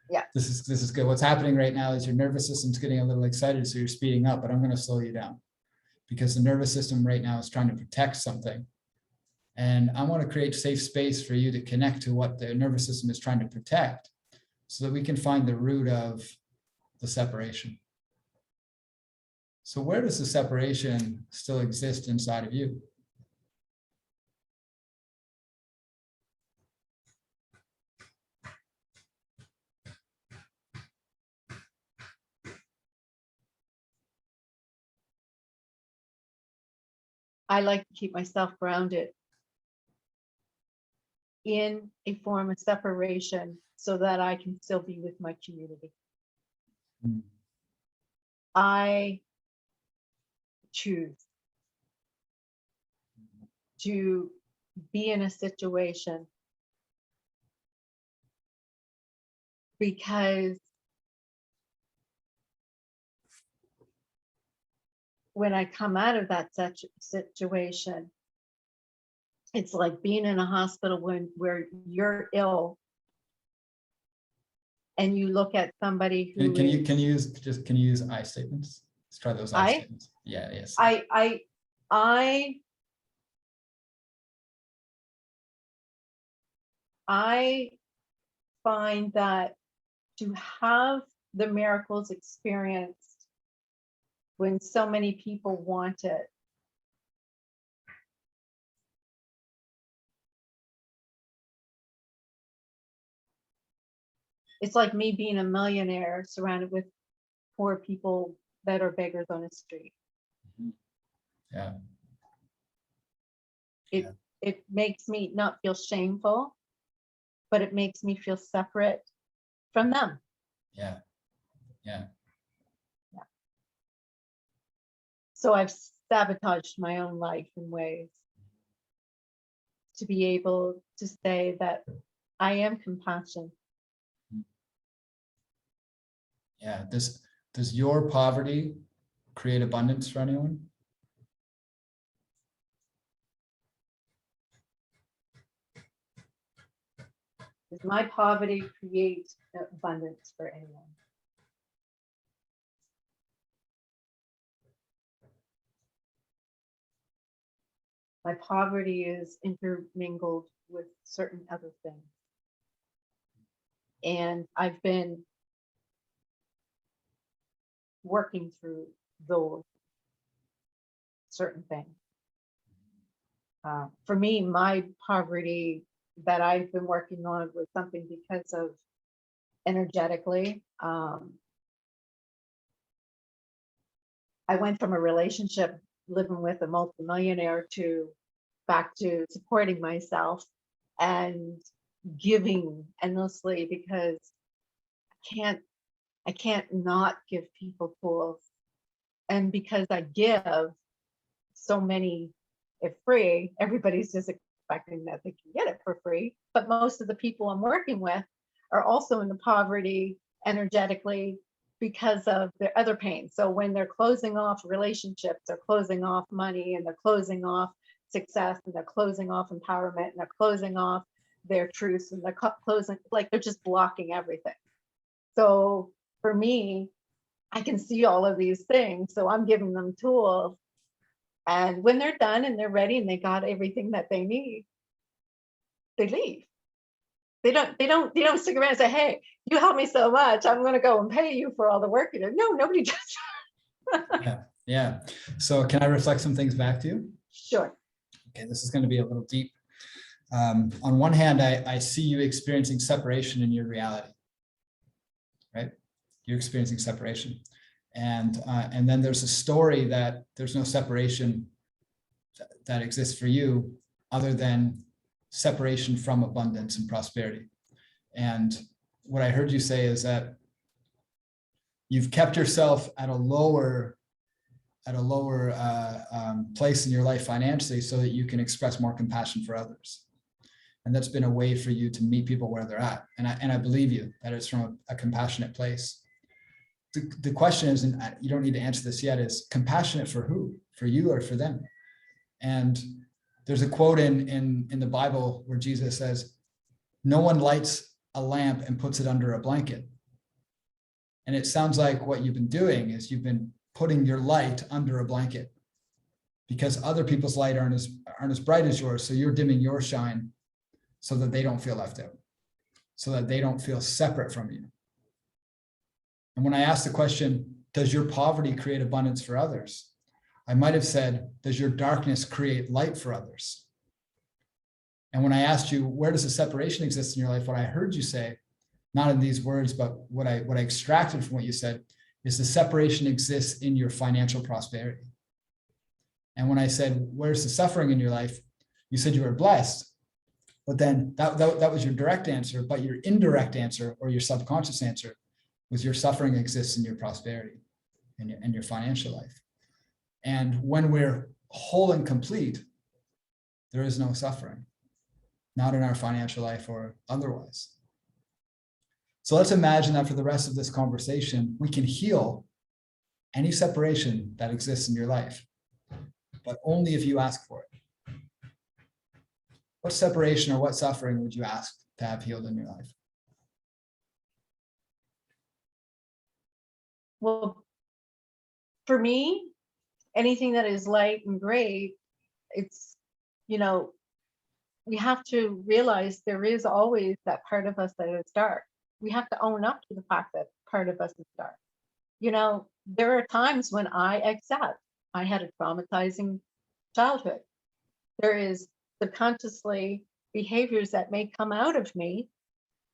yeah. This is good. What's happening right now is your nervous system's getting a little excited, so you're speeding up, but I'm going to slow you down because the nervous system right now is trying to protect something. And I want to create safe space for you to connect to what the nervous system is trying to protect so that we can find the root of the separation. So where does the separation still exist inside of you? I like to keep myself grounded in a form of separation so that I can still be with my community. Hmm. I choose to be in a situation because when I come out of that situation, it's like being in a hospital where you're ill and you look at somebody who Can you use I statements? Let's try those I statements. Yeah, yes. I find that to have the miracles experienced when so many people want it, it's like me being a millionaire surrounded with poor people that are beggars on the street. Yeah. It makes me not feel shameful, but it makes me feel separate from them. Yeah. Yeah. So I've sabotaged my own life in ways to be able to say that I am compassion. Yeah. Does your poverty create abundance for anyone? Does my poverty create abundance for anyone? My poverty is intermingled with certain other things. And I've been working through those certain things. For me, my poverty that I've been working on was something because of energetically. I went from a relationship living with a multimillionaire to back to supporting myself and giving endlessly because I can't not give people tools. And because I give, so many it free, everybody's just expecting that they can get it for free. But most of the people I'm working with are also in the poverty energetically because of their other pain. So when they're closing off relationships, they're closing off money, and they're closing off success, and they're closing off empowerment, and they're closing off their truths, and they're closing, like they're just blocking everything. So for me, I can see all of these things. So I'm giving them tools. And when they're done and they're ready and they got everything that they need, they leave. They don't stick around and say, hey, you helped me so much, I'm going to go and pay you for all the work you did. No, nobody does. Yeah. So can I reflect some things back to you? Sure. Okay, this is going to be a little deep. On one hand, I see you experiencing separation in your reality, right? You're experiencing separation. And then there's a story that there's no separation that exists for you other than separation from abundance and prosperity. And what I heard you say is that you've kept yourself at a lower place in your life financially so that you can express more compassion for others. And that's been a way for you to meet people where they're at. And I believe you that it's from a compassionate place. The question is, and you don't need to answer this yet, is compassionate for who? For you or for them? And there's a quote in the Bible where Jesus says, no one lights a lamp and puts it under a blanket. And it sounds like what you've been doing is you've been putting your light under a blanket because other people's light aren't as bright as yours. So you're dimming your shine so that they don't feel left out, so that they don't feel separate from you. And when I asked the question, does your poverty create abundance for others? I might have said, does your darkness create light for others? And when I asked you, where does the separation exist in your life? What I heard you say, not in these words, but what I extracted from what you said is the separation exists in your financial prosperity. And when I said, where's the suffering in your life? You said you were blessed, but then that was your direct answer, but your indirect answer or your subconscious answer was your suffering exists in your prosperity and your financial life. And when we're whole and complete, there is no suffering, not in our financial life or otherwise. So let's imagine that for the rest of this conversation, we can heal any separation that exists in your life, but only if you ask for it. What separation or what suffering would you ask to have healed in your life? Well, for me, anything that is light and great, it's, we have to realize there is always that part of us that is dark. We have to own up to the fact that part of us is dark. There are times when I accept I had a traumatizing childhood. There is subconsciously behaviors that may come out of me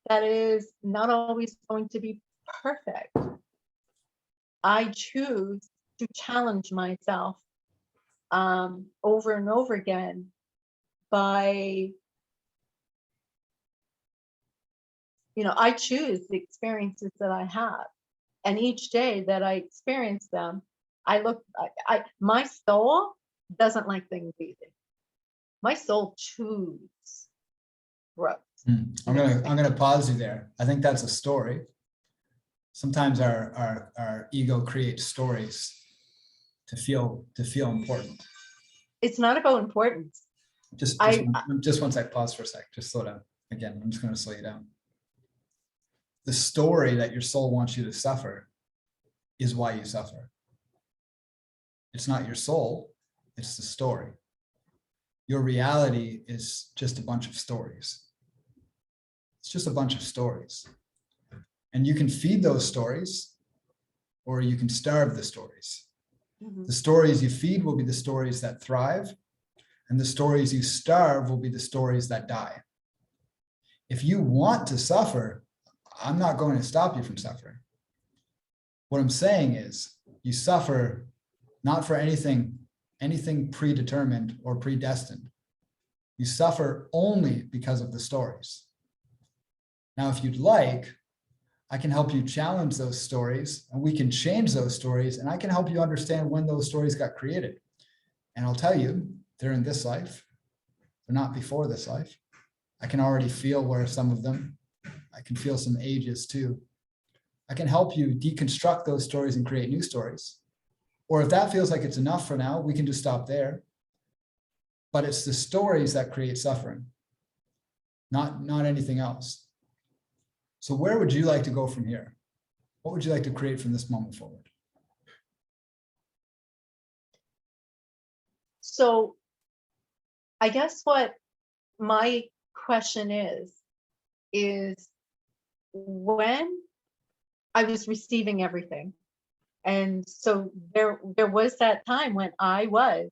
that is not always going to be perfect. I choose to challenge myself over and over again by, I choose the experiences that I have. And each day that I experience them, my soul doesn't like things easy. My soul chooses growth. I'm gonna pause you there. I think that's a story. Sometimes our ego creates stories to feel important. It's not about importance. Just one sec, pause for a sec, just slow down. Again, I'm just going to slow you down. The story that your soul wants you to suffer is why you suffer. It's not your soul, it's the story. Your reality is just a bunch of stories. It's just a bunch of stories. And you can feed those stories or you can starve the stories. Mm-hmm. The stories you feed will be the stories that thrive, and the stories you starve will be the stories that die. If you want to suffer, I'm not going to stop you from suffering. What I'm saying is you suffer not for anything predetermined or predestined. You suffer only because of the stories. Now, if you'd like, I can help you challenge those stories and we can change those stories, and I can help you understand when those stories got created. And I'll tell you, they're in this life. They're not before this life. I can already feel where some of them, I can feel some ages too. I can help you deconstruct those stories and create new stories. Or if that feels like it's enough for now, we can just stop there. But it's the stories that create suffering, not anything else. So where would you like to go from here? What would you like to create from this moment forward? So I guess what my question is when I was receiving everything. And so there was that time when I was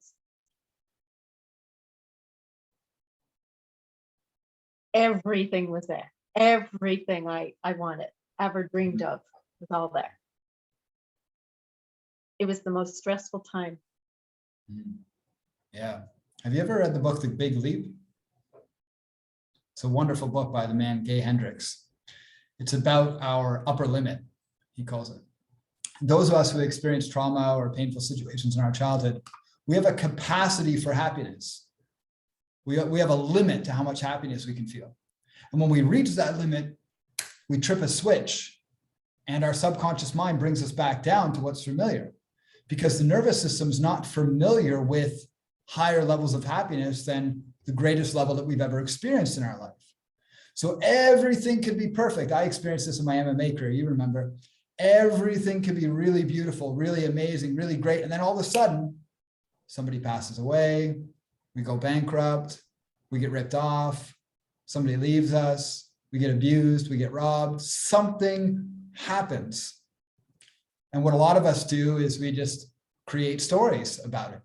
everything was there. Everything I wanted, ever dreamed of was all there. It was the most stressful time. Yeah. Have you ever read the book, The Big Leap? It's a wonderful book by the man, Gay Hendricks. It's about our upper limit, he calls it. Those of us who experience trauma or painful situations in our childhood, we have a capacity for happiness. We have a limit to how much happiness we can feel. And when we reach that limit, we trip a switch and our subconscious mind brings us back down to what's familiar, because the nervous system is not familiar with higher levels of happiness than the greatest level that we've ever experienced in our life. So everything could be perfect. I experienced this in my MMA career. You remember, everything could be really beautiful, really amazing, really great. And then all of a sudden, somebody passes away, we go bankrupt, we get ripped off, somebody leaves us, we get abused, we get robbed, something happens. And what a lot of us do is we just create stories about it.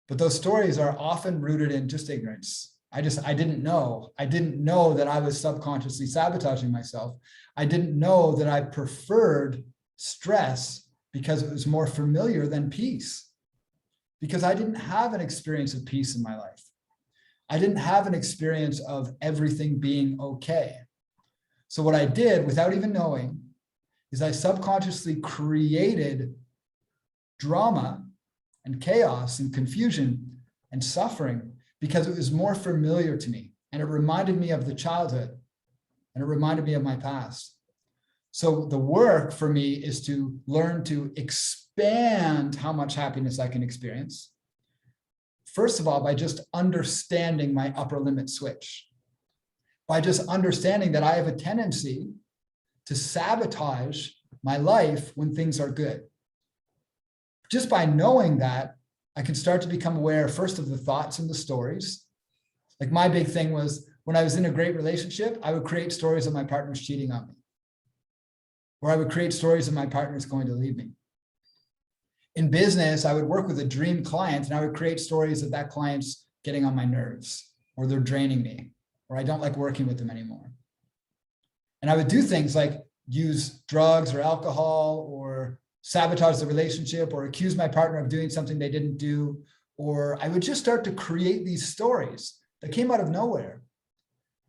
But those stories are often rooted in just ignorance. I didn't know. I didn't know that I was subconsciously sabotaging myself. I didn't know that I preferred stress because it was more familiar than peace. Because I didn't have an experience of peace in my life. I didn't have an experience of everything being okay. So what I did without even knowing is I subconsciously created drama and chaos and confusion and suffering because it was more familiar to me. And it reminded me of the childhood and it reminded me of my past. So the work for me is to learn to expand how much happiness I can experience. First of all, by just understanding my upper limit switch, by just understanding that I have a tendency to sabotage my life when things are good. Just by knowing that, I can start to become aware first of the thoughts and the stories. Like my big thing was when I was in a great relationship, I would create stories of my partners cheating on me. Or I would create stories of my partners going to leave me. In business, I would work with a dream client and I would create stories of that client's getting on my nerves or they're draining me or I don't like working with them anymore. And I would do things like use drugs or alcohol or sabotage the relationship or accuse my partner of doing something they didn't do. Or I would just start to create these stories that came out of nowhere.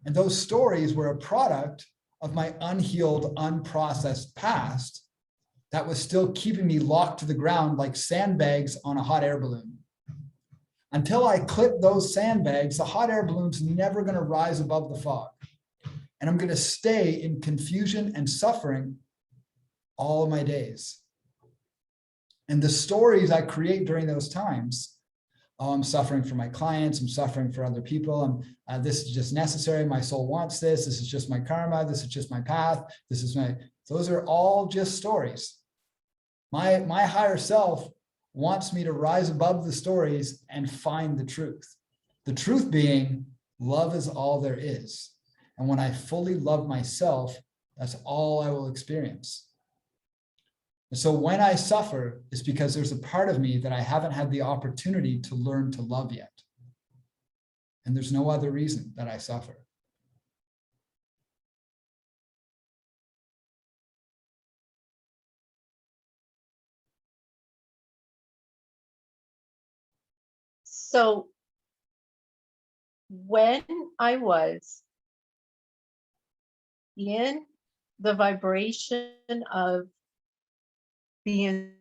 And those stories were a product of my unhealed, unprocessed past that was still keeping me locked to the ground like sandbags on a hot air balloon. Until I clip those sandbags, the hot air balloon's never going to rise above the fog. And I'm going to stay in confusion and suffering all of my days. And the stories I create during those times, oh, I'm suffering for my clients, I'm suffering for other people, this is just necessary, my soul wants this is just my karma, this is just my path, those are all just stories. My higher self wants me to rise above the stories and find the truth. The truth being, love is all there is. And when I fully love myself, that's all I will experience. And so when I suffer, it's because there's a part of me that I haven't had the opportunity to learn to love yet. And there's no other reason that I suffer. So when I was in the vibration of being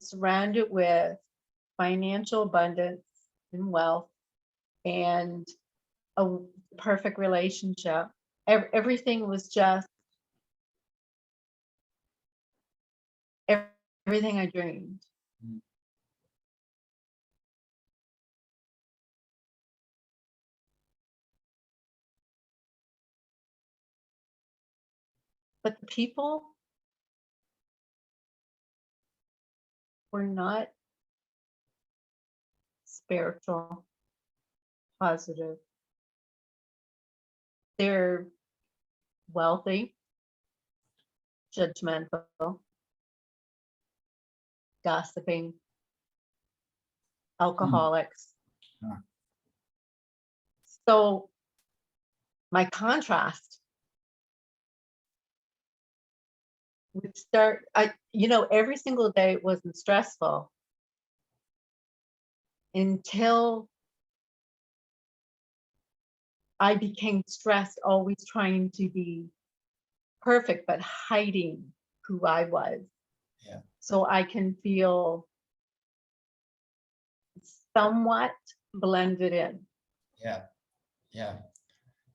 surrounded with financial abundance, and wealth and a perfect relationship. Everything was just everything I dreamed. Mm. But the people were not spiritual, positive. They're wealthy, judgmental, gossiping, alcoholics. Huh. So my contrast would start, every single day it wasn't stressful until I became stressed, always trying to be perfect, but hiding who I was. Yeah. So I can feel somewhat blended in. Yeah. Yeah.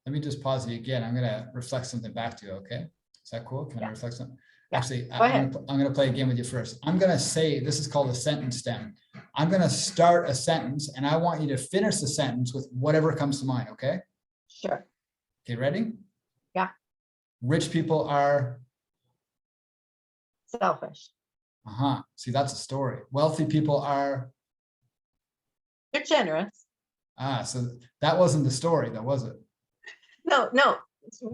Let me just pause you again. I'm going to reflect something back to you. Okay. Is that cool? Can I reflect something? Yeah. Actually, Go ahead. I'm going to play a game with you first. I'm going to say, this is called a sentence stem. I'm going to start a sentence and I want you to finish the sentence with whatever comes to mind. Okay. Sure. Okay. Ready? Yeah. Rich people are. Selfish. See, that's a story. Wealthy people are. They're generous. So that wasn't the story, though, was it? No. No.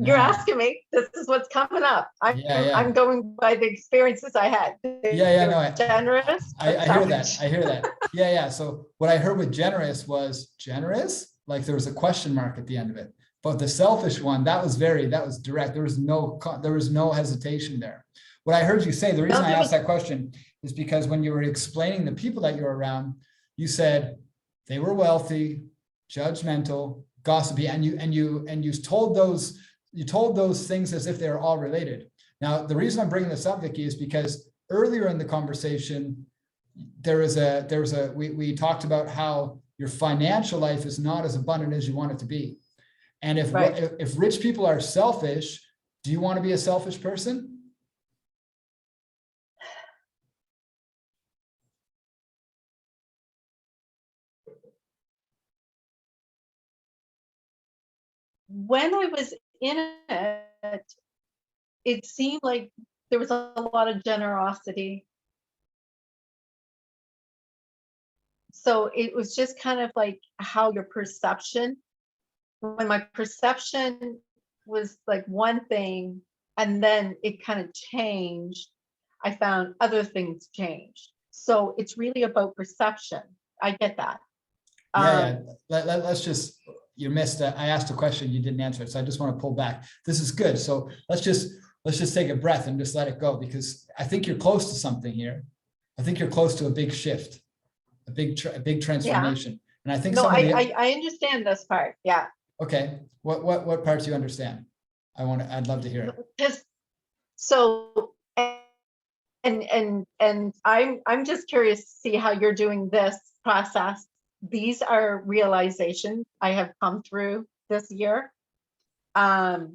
You're asking me. This is what's coming up. I'm going by the experiences I had. No, generous. I hear that. I hear that. Yeah. So what I heard with generous was generous, like there was a question mark at the end of it. But the selfish one, that was direct. There was no hesitation there. What I heard you say, the reason I asked that question is because when you were explaining the people that you're around, you said they were wealthy, judgmental, gossipy, and you told those things as if they were all related. Now, the reason I'm bringing this up, Vicky, is because earlier in the conversation, we talked about how your financial life is not as abundant as you want it to be. And if rich people are selfish, do you want to be a selfish person? When I was in it, it seemed like there was a lot of generosity. So it was just kind of like how your perception, when my perception was like one thing, and then it kind of changed, I found other things changed. So it's really about perception. I get that. Let's just, you missed I asked a question, you didn't answer it, so I just want to pull back. This is good. So let's just take a breath and just let it go, because I think you're close to something here. I think you're close to a big shift, a big transformation. Yeah. And I think I understand this part. Yeah. Okay. What parts do you understand? I'd love to hear it. So and I'm just curious to see how you're doing this process. These are realizations I have come through this year. I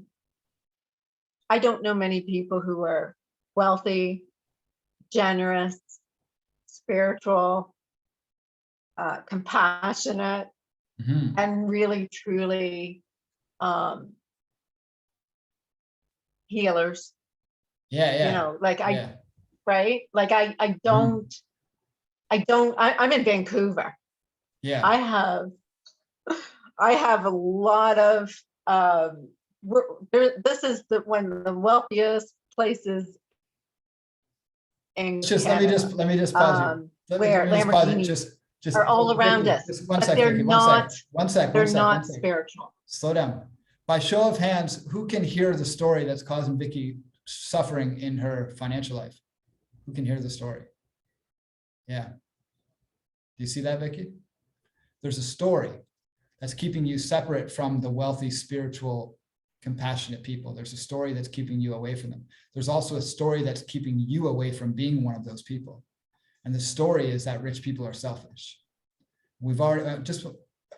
don't know many people who are wealthy, generous, spiritual, compassionate, and really truly healers. Yeah. Right? Like I'm in Vancouver. Yeah. I have a lot of this is one of the wealthiest places in Canada. Let me just pause you. Where Lamborghinis are all around us. Just one second. One sec. They're not spiritual. Slow down. By show of hands, who can hear the story that's causing Vicky suffering in her financial life? Who can hear the story? Yeah. Do you see that, Vicky? There's a story that's keeping you separate from the wealthy, spiritual, compassionate people. There's a story that's keeping you away from them. There's also a story that's keeping you away from being one of those people. And the story is that rich people are selfish. We've already, just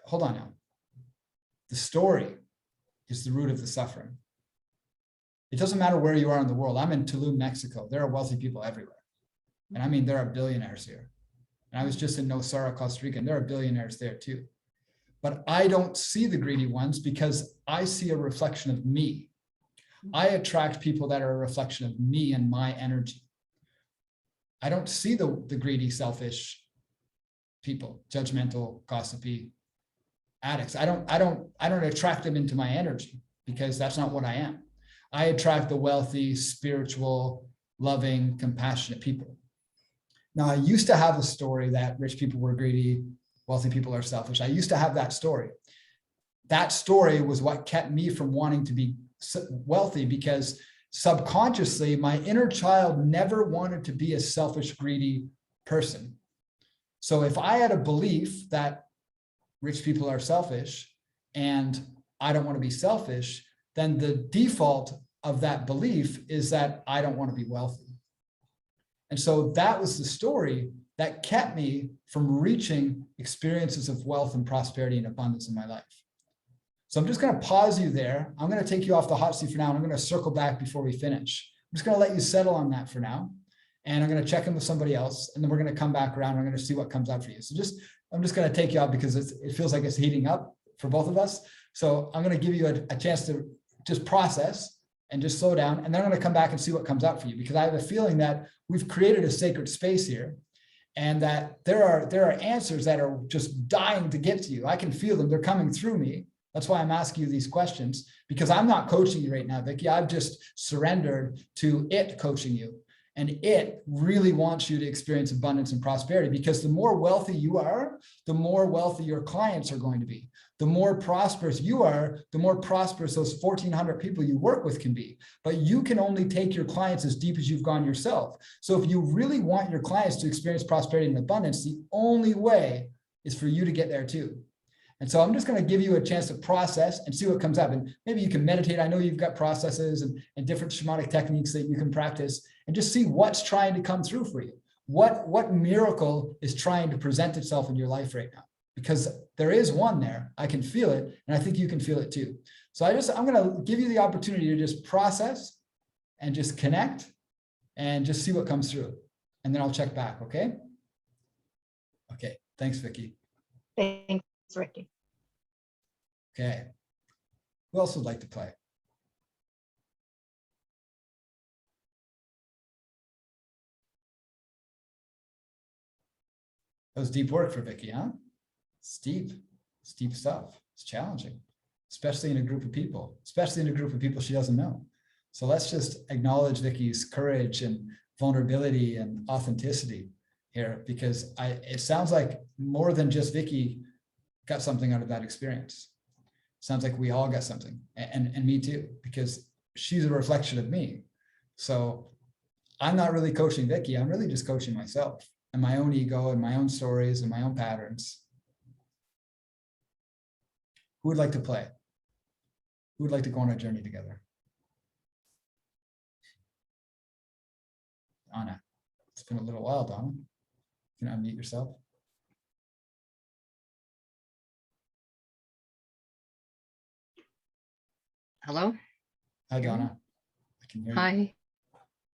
hold on now. The story is the root of the suffering. It doesn't matter where you are in the world. I'm in Tulum, Mexico. There are wealthy people everywhere. And I mean, there are billionaires here. And I was just in Nosara, Costa Rica, and there are billionaires there too. But I don't see the greedy ones because I see a reflection of me. I attract people that are a reflection of me and my energy. I don't see the greedy, selfish people, judgmental, gossipy, addicts. I don't attract them into my energy because that's not what I am. I attract the wealthy, spiritual, loving, compassionate people. Now, I used to have a story that rich people were greedy, wealthy people are selfish. I used to have that story. That story was what kept me from wanting to be wealthy, because subconsciously, my inner child never wanted to be a selfish, greedy person. So if I had a belief that rich people are selfish and I don't want to be selfish, then the default of that belief is that I don't want to be wealthy. And so that was the story that kept me from reaching experiences of wealth and prosperity and abundance in my life. So I'm just going to pause you there. I'm going to take you off the hot seat for now, and I'm going to circle back before we finish. I'm just going to let you settle on that for now. And I'm going to check in with somebody else, and then we're going to come back around. I'm going to see what comes up for you. So I'm just going to take you out because it feels like it's heating up for both of us. So I'm going to give you a chance to just process and just slow down. And then I'm going to come back and see what comes up for you, because I have a feeling that we've created a sacred space here, and that there are answers that are just dying to get to you. I can feel them. They're coming through me. That's why I'm asking you these questions, because I'm not coaching you right now, Vicky. I've just surrendered to it coaching you. And it really wants you to experience abundance and prosperity, because the more wealthy you are, the more wealthy your clients are going to be. The more prosperous you are, the more prosperous those 1,400 people you work with can be. But you can only take your clients as deep as you've gone yourself. So if you really want your clients to experience prosperity and abundance, the only way is for you to get there too. And so I'm just going to give you a chance to process and see what comes up. And maybe you can meditate. I know you've got processes and different shamanic techniques that you can practice, and just see what's trying to come through for you. What miracle is trying to present itself in your life right now? Because there is one there. I can feel it, and I think you can feel it too. So I'm going to give you the opportunity to just process and just connect and just see what comes through. And then I'll check back, okay? Okay, thanks, Vicky. Thanks, Ricky. Okay. Who else would like to play? That was deep work for Vicky, huh? Steep stuff. It's challenging, especially in a group of people, she doesn't know. So let's just acknowledge Vicky's courage and vulnerability and authenticity here, because it sounds like more than just Vicky got something out of that experience. Sounds like we all got something, and me too, because she's a reflection of me. So I'm not really coaching Vicky. I'm really just coaching myself and my own ego and my own stories and my own patterns. Who would like to play? Who would like to go on a journey together? Donna. It's been a little while, Donna. You can unmute yourself. Hello. Hi, Donna. I can hear you. Hi.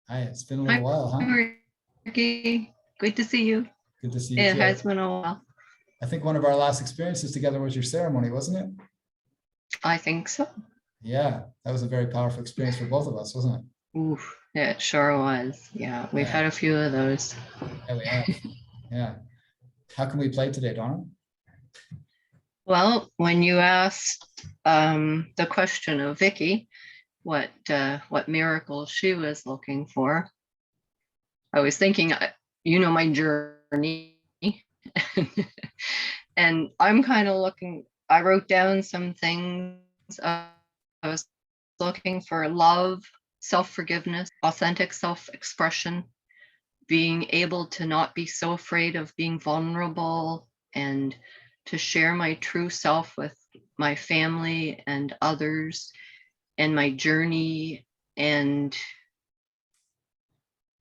Hi, it's been a little while, huh? Ricky. Good to see you. Good to see you It too. has been a while. I think one of our last experiences together was your ceremony, wasn't it? I think so. Yeah, that was a very powerful experience for both of us, wasn't it? Oof, it sure was. Yeah, we've Yeah. had a few of those. Yeah, we have. Yeah. How can we play today, Donna? Well, when you asked the question of Vicky, what miracle she was looking for, I was thinking, my journey, and I'm kind of looking. I wrote down some things. I was looking for love, self-forgiveness, authentic self-expression, being able to not be so afraid of being vulnerable, and to share my true self with my family and others, and my journey, and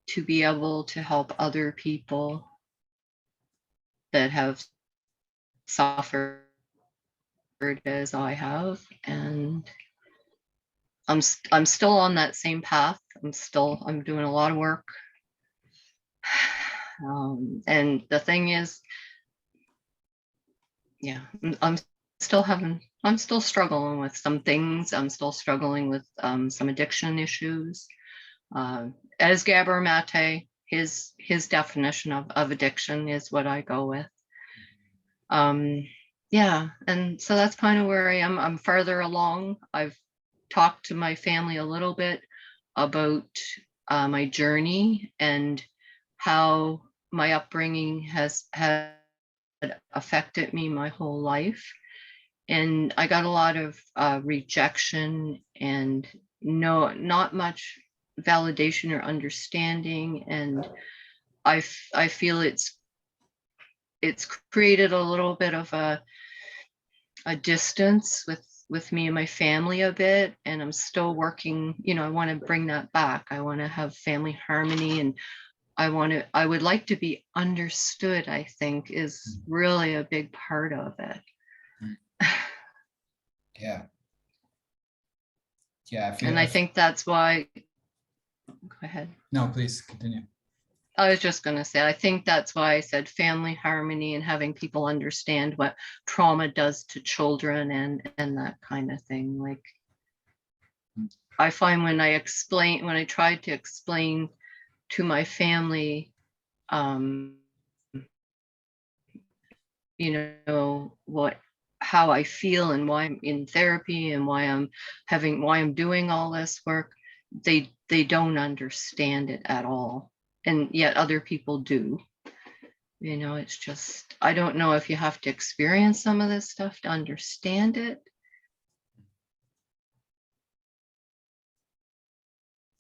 to be able to help other people that have suffered as I have, and I'm still on that same path. I'm doing a lot of work. And the thing is, yeah, I'm still struggling with some things. I'm still struggling with some addiction issues. As Gabor Mate, his definition of addiction is what I go with. Yeah, and so that's kind of where I am. I'm further along. I've talked to my family a little bit about my journey and how my upbringing had affected me my whole life. And I got a lot of rejection and not much validation or understanding. And I feel it's created a little bit of a distance with me and my family a bit, and I'm still working. I want to bring that back. I want to have family harmony, and I would like to be understood, I think, is really a big part of it. Yeah. Yeah. And I think that's why, go ahead. No, please continue. I was just going to say, I think that's why I said family harmony and having people understand what trauma does to children and that kind of thing. Like, I find when I try to explain to my family, how I feel and why I'm in therapy and why I'm doing all this work, they don't understand it at all. And yet other people do. It's just, I don't know if you have to experience some of this stuff to understand it.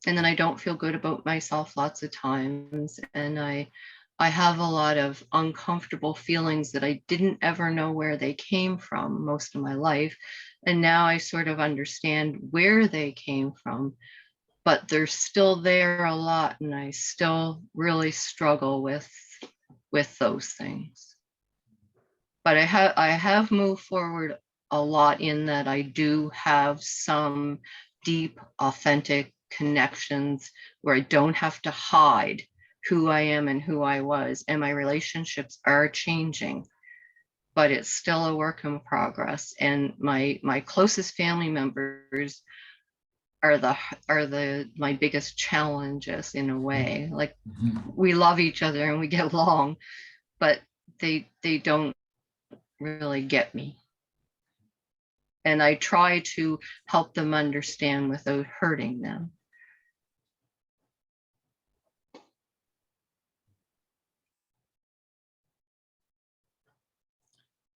And then I don't feel good about myself lots of times. And I have a lot of uncomfortable feelings that I didn't ever know where they came from most of my life. And now I sort of understand where they came from, but they're still there a lot. And I still really struggle with those things. But I have moved forward a lot in that I do have some deep, authentic connections where I don't have to hide who I am and who I was, and my relationships are changing, but it's still a work in progress. And my closest family members are my biggest challenges in a way. Like, we love each other and we get along, but they don't really get me. And I try to help them understand without hurting them.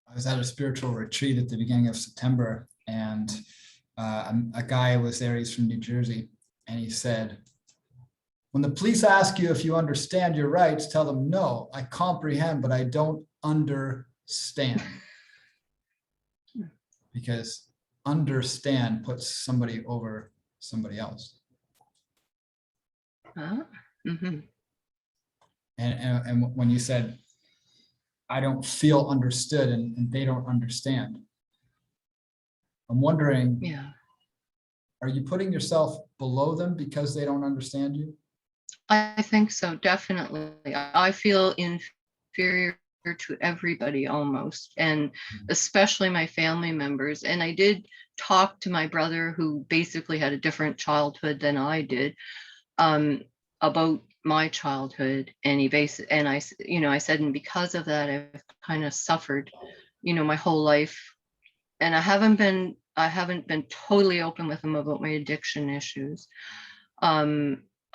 I was at a spiritual retreat at the beginning of September, and a guy was there. He's from New Jersey, and he said, "When the police ask you if you understand your rights, tell them, no, I comprehend, but I don't understand." Because understand puts somebody over somebody else. Mm-hmm. And when you said, I don't feel understood and they don't understand, I'm wondering, Yeah. Are you putting yourself below them because they don't understand you? I think so, definitely. I feel inferior to everybody almost, and especially my family members. And I did talk to my brother, who basically had a different childhood than I did, about my childhood. And I said, and because of that, I've kind of suffered, my whole life. And I haven't been totally open with him about my addiction issues.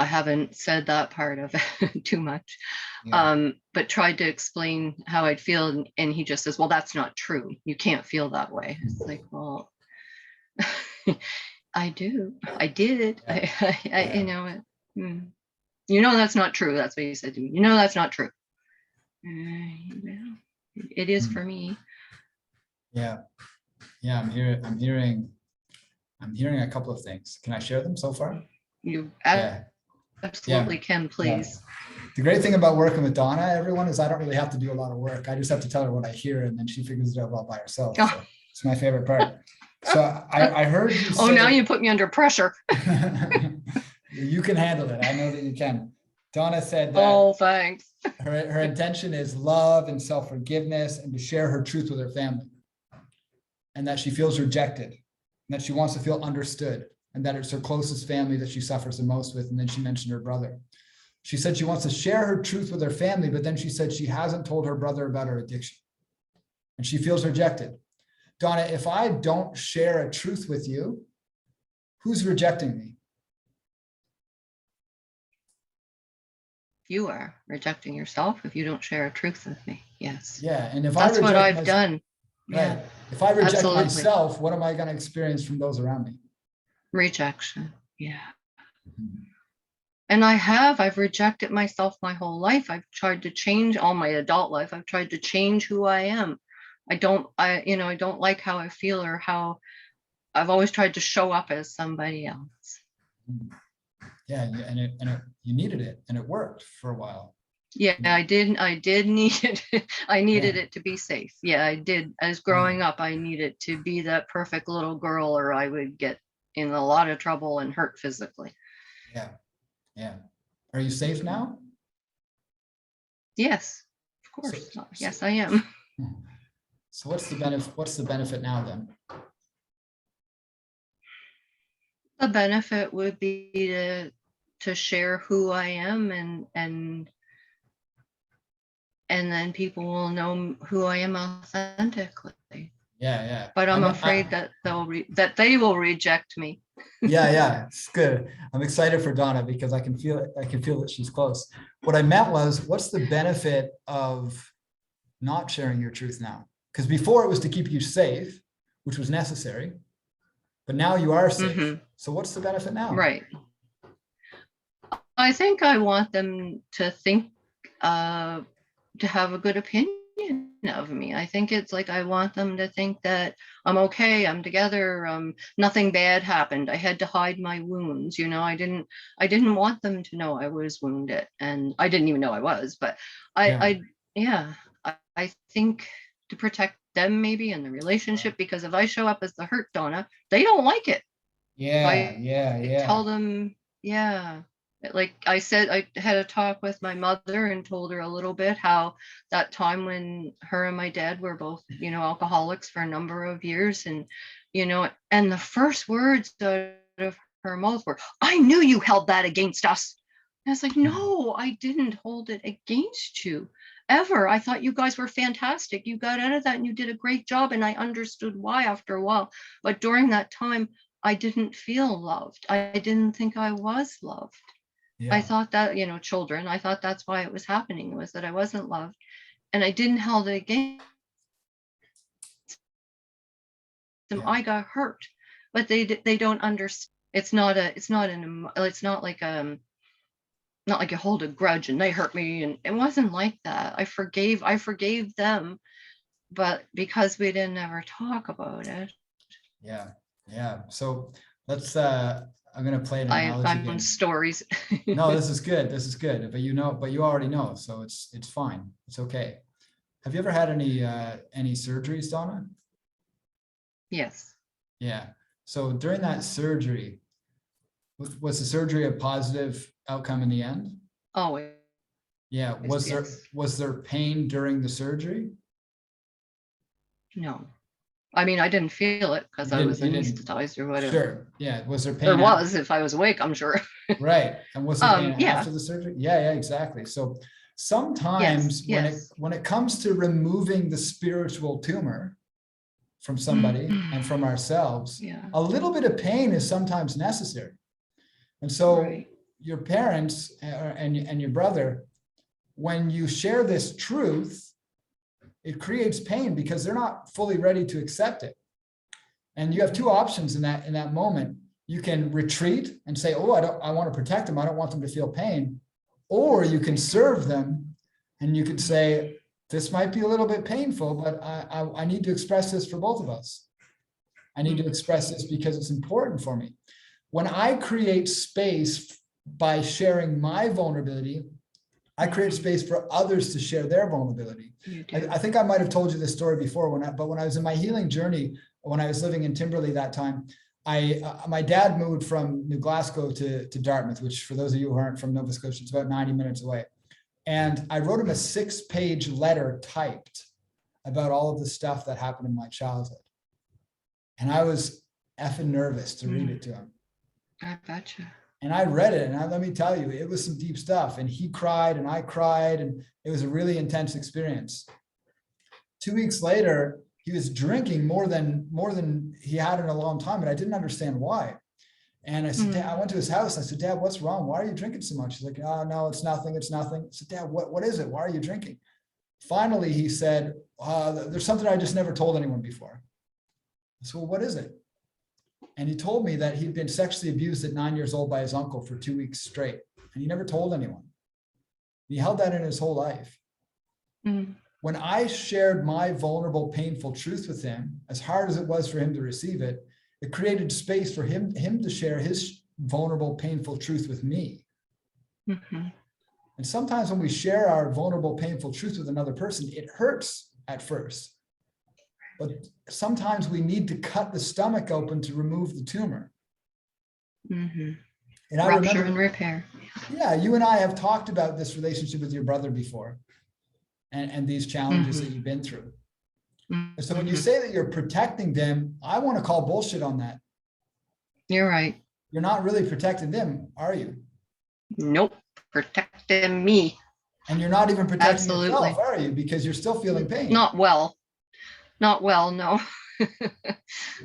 I haven't said that part of it too much, but tried to explain how I'd feel. And he just says, well, that's not true. You can't feel that way. It's like, well, I do. I did. That's not true. That's what he said to me. That's not true. It is for me. Yeah. Yeah. I'm hearing a couple of things. Can I share them so far? You absolutely can, please. The great thing about working with Donna, everyone, is I don't really have to do a lot of work. I just have to tell her what I hear, and then she figures it out all by herself. Oh. So it's my favorite part. So I heard you say. Oh, now you put me under pressure. You can handle it. I know that you can. Donna said that Oh, thanks. her intention is love and self-forgiveness and to share her truth with her family. And that she feels rejected, and that she wants to feel understood, and that it's her closest family that she suffers the most with. And then she mentioned her brother. She said she wants to share her truth with her family, but then she said she hasn't told her brother about her addiction. And she feels rejected. Donna, if I don't share a truth with you, who's rejecting me? You are rejecting yourself if you don't share a truth with me. Yes. Yeah. And if That's I what reject I've done. Yeah. right. If I reject Absolutely. myself, what am I going to experience from those around me? Rejection. Yeah. Mhm. And I've rejected myself my whole life. I've tried to change all my adult life. I've tried to change who I am. I don't like how I feel or how I've always tried to show up as somebody else. Yeah. And you needed it, and it worked for a while. Yeah, I did need it. I needed Yeah. it to be safe. Yeah, I did. As growing up, I needed to be that perfect little girl, or I would get in a lot of trouble and hurt physically. Yeah. Yeah. Are you safe now? Yes, of course. So- Yes, I am. So what's the benefit? What's the benefit now then? The benefit would be to share who I am, and then people will know who I am authentically. Yeah, yeah. But I'm afraid that they will reject me. Yeah, it's good. I'm excited for Donna because I can feel it. I can feel that she's close. What I meant was, what's the benefit of not sharing your truth now? Because before it was to keep you safe, which was necessary, but now you are safe. Mhm. So what's the benefit now? Right. I think I want them to think, to have a good opinion of me. I think it's like I want them to think that I'm okay, I'm together, nothing bad happened. I had to hide my wounds, I didn't want them to know I was wounded, and I didn't even know I was, but I think to protect them maybe in the relationship, because if I show up as the hurt Donna, they don't like it. I tell them, yeah. Like I said, I had a talk with my mother and told her a little bit how that time when her and my dad were both, alcoholics for a number of years. And, and the first words out of her mouth were, "I knew you held that against us." And I was like, no, I didn't hold it against you ever. I thought you guys were fantastic. You got out of that and you did a great job. And I understood why after a while. But during that time, I didn't feel loved. I didn't think I was loved. Yeah. I thought that, children, I thought that's why it was happening, was that I wasn't loved, and I didn't hold it against them. Yeah. I got hurt, but they don't understand. It's not like you hold a grudge and they hurt me, and it wasn't like that. I forgave them, but because we didn't ever talk about it. Yeah. So let's I'm gonna play an analogy I'm game. on stories. No, this is good. But you already know, so it's fine. It's okay. Have you ever had any surgeries, Donna? Yes. Yeah. So during that surgery, was the surgery a positive outcome in the end? Always. Yeah. Was there pain during the surgery? No. I mean, I didn't feel it because I was anesthetized or whatever. Sure. Yeah. Was there pain? There was, if I was awake, I'm sure. Right. And was there pain yeah. after the surgery? Yeah, exactly. So sometimes when it comes to removing the spiritual tumor from somebody and from ourselves, a little bit of pain is sometimes necessary. And so your parents and your brother, when you share this truth, it creates pain because they're not fully ready to accept it. And you have two options in that moment. You can retreat and say, "Oh, I want to protect them. I don't want them to feel pain." Or you can serve them and you could say, "This might be a little bit painful, but I need to express this for both of us. I need to express this because it's important for me." When I create space by sharing my vulnerability, I create space for others to share their vulnerability. You do. I think I might have told you this story before, but when I was in my healing journey, when I was living in Timberley that time, my dad moved from New Glasgow to Dartmouth, which for those of you who aren't from Nova Scotia, it's about 90 minutes away. And I wrote him a 6-page letter typed about all of the stuff that happened in my childhood. And I was effing nervous to read it to him. I betcha. And I read it, and let me tell you, it was some deep stuff. And he cried, and I cried, and it was a really intense experience. 2 weeks later, he was drinking more than he had in a long time, and I didn't understand why. And I said, Dad, I went to his house. I said, Dad, what's wrong? Why are you drinking so much? He's like, oh, no, it's nothing. It's nothing. I said, Dad, what is it? Why are you drinking? Finally, he said, there's something I just never told anyone before. I said, well, what is it? And he told me that he'd been sexually abused at 9 years old by his uncle for 2 weeks straight. And he never told anyone. He held that in his whole life. When I shared my vulnerable, painful truth with him, as hard as it was for him to receive it, it created space for him to share his vulnerable, painful truth with me. And sometimes when we share our vulnerable, painful truth with another person, it hurts at first. But sometimes we need to cut the stomach open to remove the tumor. And I Rupture remember, and repair. yeah, you and I have talked about this relationship with your brother before, and these challenges that you've been through. And so when you say that you're protecting them, I want to call bullshit on that. You're right. You're not really protecting them, are you? Nope. Protecting me. And you're not even protecting Absolutely. yourself, are you? Because you're still feeling pain. Not well. Not well, no.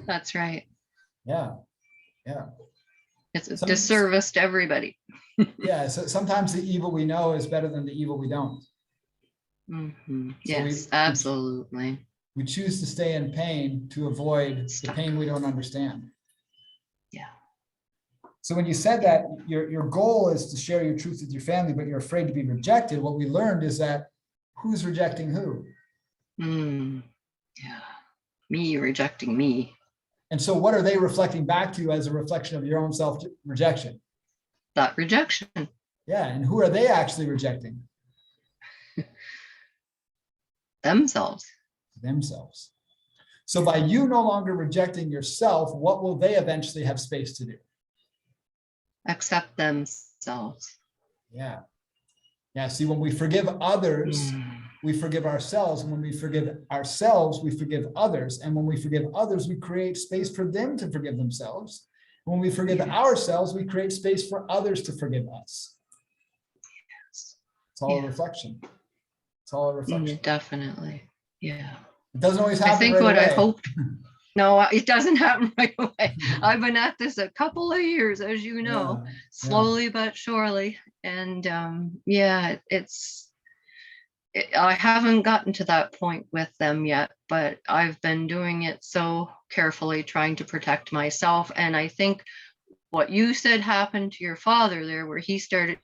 That's right. Yeah. Yeah. It's a disservice to everybody. Yeah. So sometimes the evil we know is better than the evil we don't. Yes, absolutely. We choose to stay in pain to avoid the pain we don't understand. Yeah. So when you said that your goal is to share your truth with your family, but you're afraid to be rejected, what we learned is that who's rejecting who? Yeah. Me rejecting me. And so what are they reflecting back to you as a reflection of your own self-rejection? That rejection. Yeah. And who are they actually rejecting? Themselves. Themselves. So by you no longer rejecting yourself, what will they eventually have space to do? Accept themselves. Yeah. Yeah. See, when we forgive others, we forgive ourselves. And when we forgive ourselves, we forgive others. And when we forgive others, we create space for them to forgive themselves. When we forgive ourselves, we create space for others to forgive us. Yes. It's all a reflection. It's all a reflection. Definitely. Yeah. It doesn't always happen. I think right what away. I hoped. No, it doesn't happen right away. I've been at this a couple of years, as you know, slowly but surely. And I haven't gotten to that point with them yet, but I've been doing it so carefully, trying to protect myself. And I think what you said happened to your father there, where he started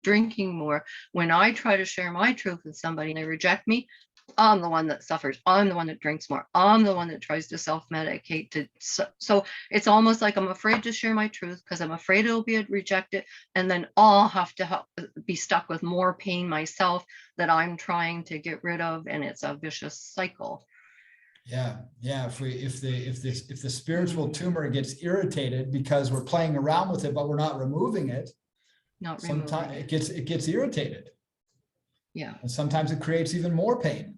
drinking more. When I try to share my truth with somebody and they reject me, I'm the one that suffers. I'm the one that drinks more. I'm the one that tries to self-medicate. So it's almost like I'm afraid to share my truth because I'm afraid it'll be rejected. And then I'll have to be stuck with more pain myself that I'm trying to get rid of. And it's a vicious cycle. Yeah. If the spiritual tumor gets irritated because we're playing around with it, but we're not removing it, sometimes it gets irritated. Yeah. And sometimes it creates even more pain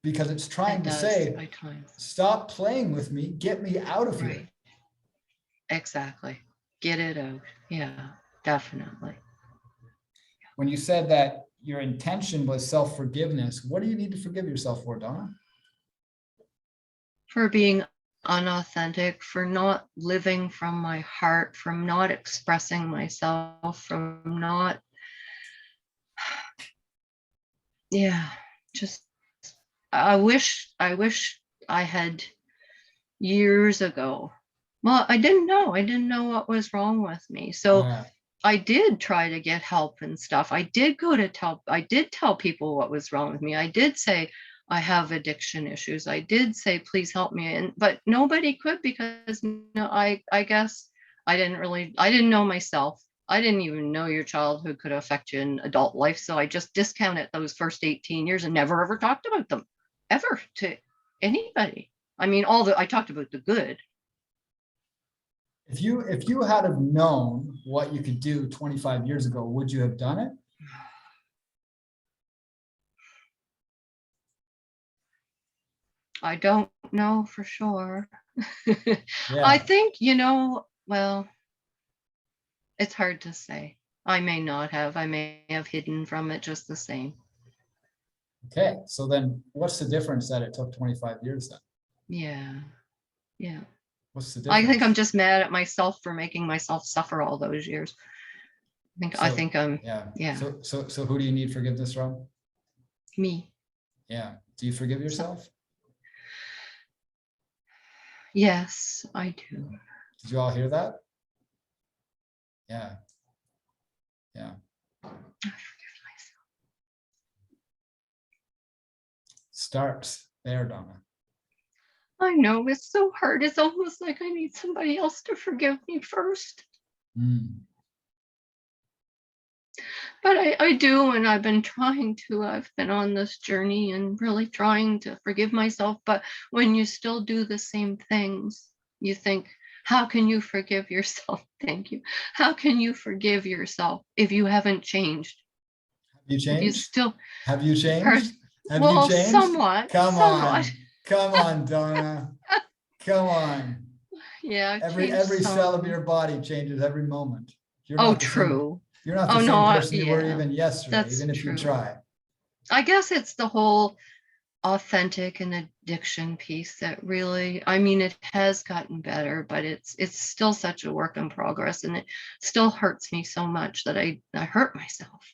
because it's trying to say, stop playing with me, get me out of here. Exactly. Get it out. Yeah, definitely. When you said that your intention was self-forgiveness, what do you need to forgive yourself for, Donna? For being unauthentic, for not living from my heart, from not expressing myself, from not, just, I wish I had years ago. Well, I didn't know what was wrong with me. So I did try to get help and stuff. I did tell people what was wrong with me. I did say, I have addiction issues. I did say, please help me. But nobody could because I guess I didn't know myself. I didn't even know your childhood could affect you in adult life. So I just discounted those first 18 years and never ever talked about them ever to anybody. I mean, I talked about the good. If you had have known what you could do 25 years ago, would you have done it? I don't know for sure. I Yeah. think, well, it's hard to say. I may not have. I may have hidden from it just the same. Okay. So then what's the difference that it took 25 years then? Yeah. Yeah. What's the I difference? think I'm just mad at myself for making myself suffer all those years. I think I'm, yeah. So who do you need forgiveness from? me. Yeah. Do you forgive yourself? Yes, I do. Did you all hear that? Yeah. Yeah. I forgive myself. Starts there, Donna. I know it's so hard. It's almost like I need somebody else to forgive me first. Mm. But I do, and I've been trying to. I've been on this journey and really trying to forgive myself. But when you still do the same things, you think, how can you forgive yourself? Thank you. How can you forgive yourself if you haven't changed? Have you If you changed? still, Have you changed? Have well, you changed? somewhat. Come somewhat. on. Come on, Donna. Come on. Yeah, I've Every changed cell of some. your body changes every moment. You're Oh, not the same. true. You're not Oh, the same no, person you were yeah, even yesterday, that's even if you true. try. I guess it's the whole authentic and addiction piece that really, I mean, it has gotten better, but it's still such a work in progress, and it still hurts me so much that I hurt myself.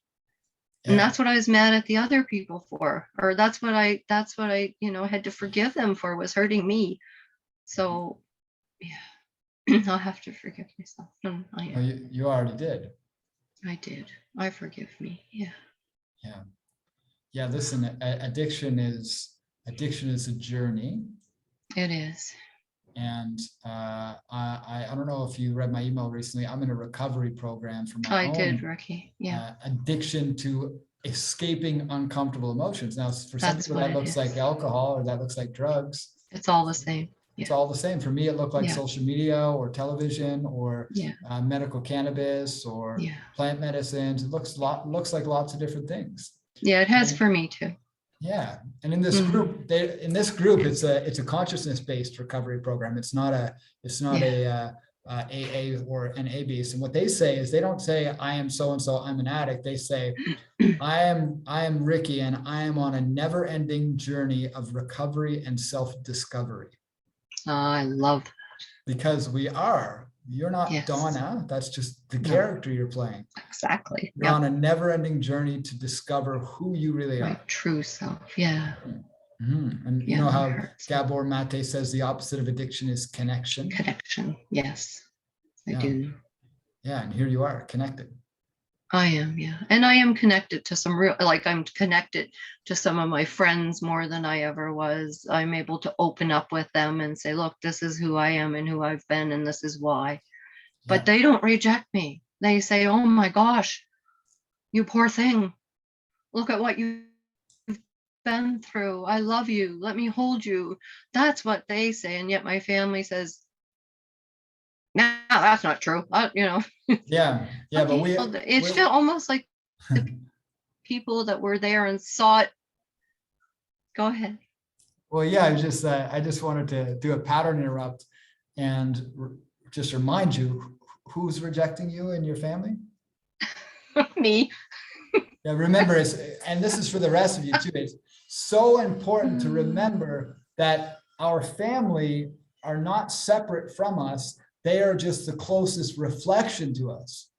And Yeah. that's what I was mad at the other people for, or that's what I had to forgive them for, was hurting me. So yeah, I'll have to forgive myself. Well, you already did. I did. I forgive me. Yeah. Yeah. Yeah. Listen, addiction is a journey. It is. And I don't know if you read my email recently. I'm in a recovery program for my I own did, Ricky. Yeah. addiction to escaping uncomfortable emotions. Now, for some That's people, what that it looks is. like alcohol or that looks like drugs. It's all the same. It's Yeah. all the same. For me, it looked like Yeah. social media or television or Yeah. medical cannabis or Yeah. plant medicines. It looks like lots of different things. Yeah, it has And- for me too. Yeah, and in this group, it's a consciousness-based recovery program. It's not a AA or an A-based. And what they say is, they don't say I am so and so, I'm an addict. They say I am Ricky, and I am on a never-ending journey of recovery and self-discovery. I love that. Because we are. You're not Yes. Donna. That's just the No. character you're playing. Exactly. You're on a never-ending journey to discover who you really My are. true self. Yeah. And you Yeah, know that how hurts. Gabor Mate says the opposite of addiction is connection. Connection. Yes. I Yeah. do. Yeah, and here you are, connected. I am, yeah. And I am connected to some I'm connected to some of my friends more than I ever was. I'm able to open up with them and say, look, this is who I am and who I've been, and this is why. But they don't reject me. They say, oh my gosh, you poor thing. Look at what you've been through. I love you. Let me hold you. That's what they say. And yet my family says, no, that's not true. Yeah, Okay, but it's still almost like the people that were there and saw it. Go ahead. well, yeah, I just wanted to do a pattern interrupt and just remind you who's rejecting you in your family. Me. Yeah, remember, and this is for the rest of you too. It's so important to remember that our family are not separate from us. They are just the closest reflection to us.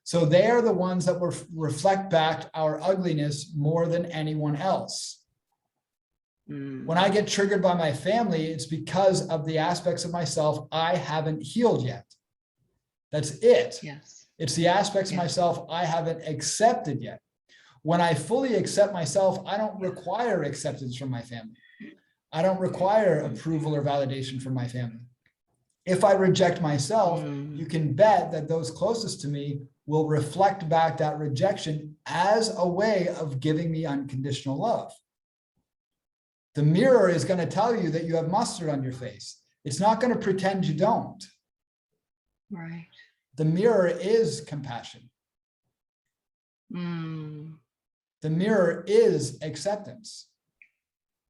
So they are the ones that will reflect back our ugliness more than anyone else. When I get triggered by my family, it's because of the aspects of myself I haven't healed yet. That's it. Yes. It's the aspects of myself I haven't accepted yet. When I fully accept myself, I don't require acceptance from my family. I don't require approval or validation from my family. If I reject myself, you can bet that those closest to me will reflect back that rejection as a way of giving me unconditional love. The mirror is going to tell you that you have mustard on your face. It's not going to pretend you don't. Right. The mirror is compassion. Mm. The mirror is acceptance.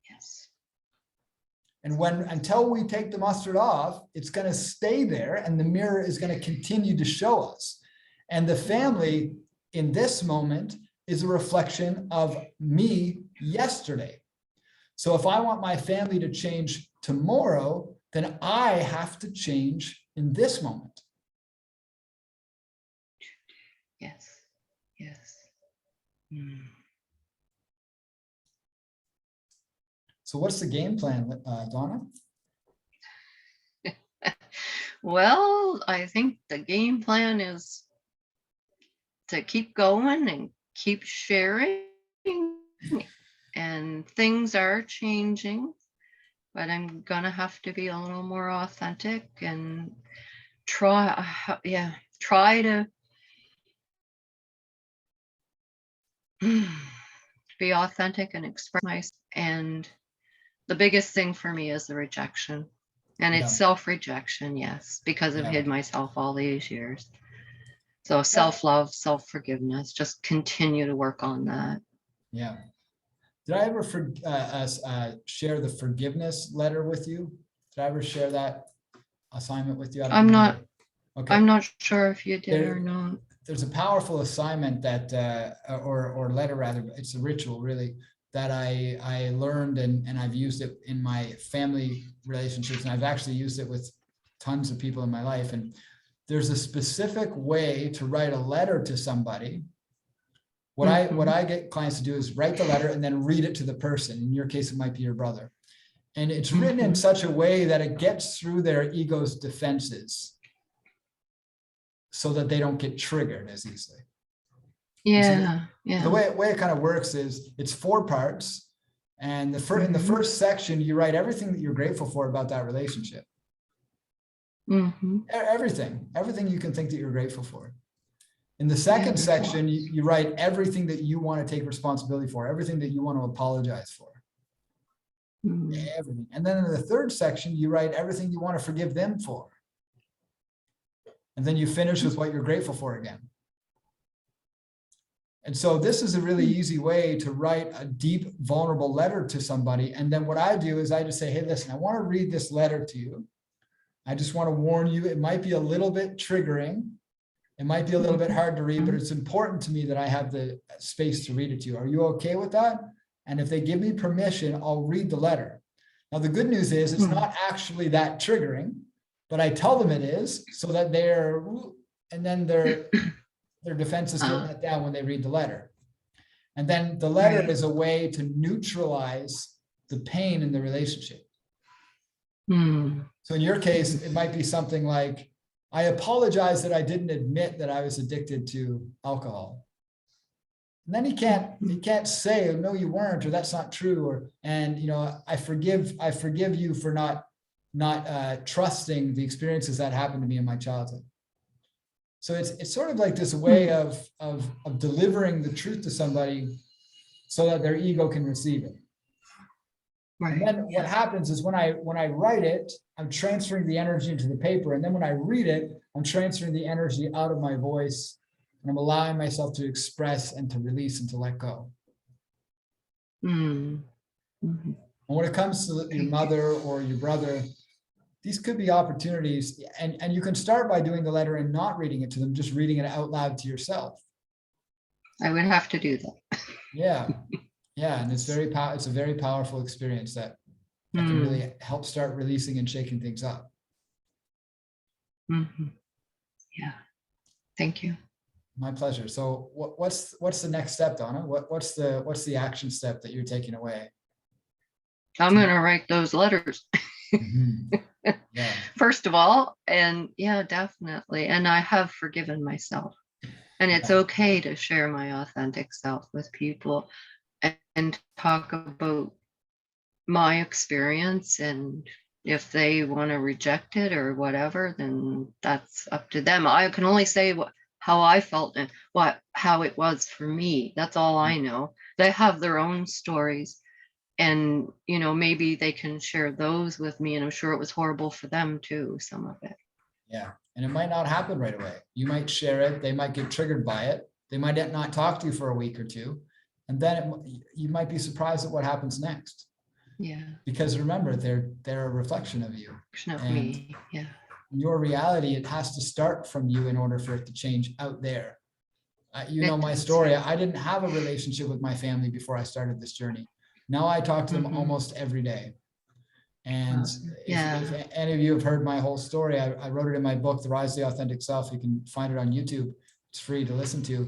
Yes. And until we take the mustard off, it's going to stay there, and the mirror is going to continue to show us. And the family in this moment is a reflection of me yesterday. So if I want my family to change tomorrow, then I have to change in this moment. Yes. Yes. Mm. So what's the game plan, Donna? Well, I think the game plan is to keep going and keep sharing, and things are changing, but I'm gonna have to be a little more authentic and try to be authentic and express myself. And the biggest thing for me is the rejection, and it's Yeah. self-rejection, yes, because I've Yeah. hid myself all these years. So self-love, self-forgiveness, just continue to work on that. Yeah. Did I ever share the forgiveness letter with you? Did I ever share that assignment with you? I don't I'm not, remember. Okay. I'm not sure if you did There- or not. There's a powerful assignment that, or letter rather, it's a ritual really, that I learned and I've used it in my family relationships, and I've actually used it with tons of people in my life. And there's a specific way to write a letter to somebody. What I get clients to do is write the letter and then read it to the person. In your case, it might be your brother. And it's written in such a way that it gets through their ego's defenses so that they don't get triggered as easily. Yeah, The way it kind of works is it's 4 parts. And in the first section, you write everything that you're grateful for about that relationship. Everything you can think that you're grateful for. In the second section, you write everything that you want to take responsibility for, everything that you want to apologize for. Everything. And then in the third section, you write everything you want to forgive them for. And then you finish with what you're grateful for again. And so this is a really easy way to write a deep, vulnerable letter to somebody. And then what I do is I just say, hey, listen, I want to read this letter to you. I just want to warn you, it might be a little bit triggering. It might be a little bit hard to read, but it's important to me that I have the space to read it to you. Are you okay with that? And if they give me permission, I'll read the letter. Now, the good news is it's not actually that triggering, but I tell them it is so that their defenses get let down when they read the letter. And then the letter is a way to neutralize the pain in the relationship. So in your case, it might be something like, I apologize that I didn't admit that I was addicted to alcohol. And then he can't say, oh, no, you weren't, or that's not true. I forgive you for not trusting the experiences that happened to me in my childhood. So it's sort of like this way of delivering the truth to somebody so that their ego can receive it. And then what happens is when I write it, I'm transferring the energy into the paper. And then when I read it, I'm transferring the energy out of my voice, and I'm allowing myself to express and to release and to let go. And when it comes to your mother or your brother, these could be opportunities. And you can start by doing the letter and not reading it to them, just reading it out loud to yourself. I would have to do that. Yeah. Yeah, and it's a very powerful experience that can really help start releasing and shaking things up. Yeah, thank you. My pleasure. So, what's the next step, Donna? What's the action step that you're taking away? I'm gonna write those letters. Yeah. First of all, and yeah, definitely. And I have forgiven myself, and it's okay to share my authentic self with people and talk about my experience, and if they want to reject it or whatever, then that's up to them. I can only say how I felt and how it was for me. That's all I know. They have their own stories, and maybe they can share those with me, and I'm sure it was horrible for them too, some of it. Yeah. And it might not happen right away. You might share it. They might get triggered by it. They might not talk to you for a week or two. And then you might be surprised at what happens next. Yeah. Because remember, they're a reflection of you. Of And me. Yeah. your reality, it has to start from you in order for it to change out there. You know my story. I didn't have a relationship with my family before I started this journey. Now I talk to them almost every day. And if any of you have heard my whole story, I wrote it in my book, The Rise of the Authentic Self. You can find it on YouTube. It's free to listen to.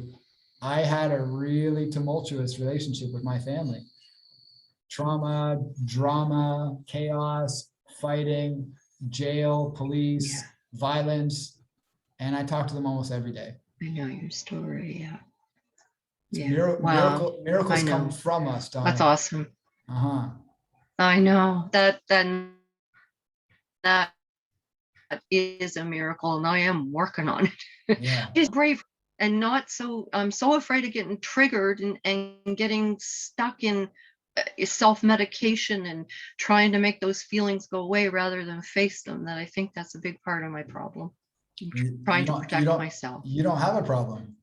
I had a really tumultuous relationship with my family. Trauma, drama, chaos, fighting, jail, police, violence. And I talk to them almost every day. I know your story. Yeah. Miracles come from us, Donna. That's awesome. I know that is a miracle, and I am working on it. Yeah. It's brave and not so. I'm so afraid of getting triggered and getting stuck in self-medication and trying to make those feelings go away rather than face them, that I think that's a big part of my problem. Trying to protect myself. You don't have a problem.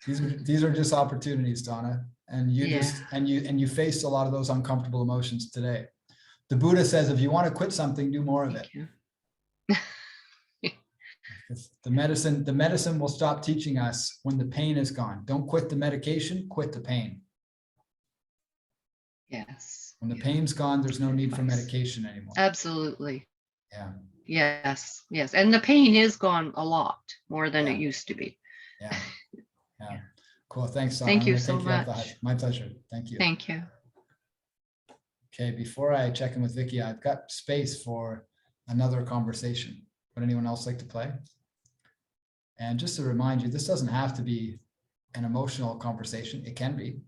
These are just opportunities, Donna. And you faced a lot of those uncomfortable emotions today. The Buddha says, if you want to quit something, do more of it. The medicine will stop teaching us when the pain is gone. Don't quit the medication, quit the pain. Yes. When the pain's gone, there's no need for medication anymore. Absolutely. Yeah. Yes. Yes. And the pain is gone a lot more than it used to be. Yeah. Yeah. Cool. Thanks, Donna. Thank you so much. My pleasure. Thank you. Thank you. Okay. Before I check in with Vicky, I've got space for another conversation. Would anyone else like to play? And just to remind you, this doesn't have to be an emotional conversation. It can be.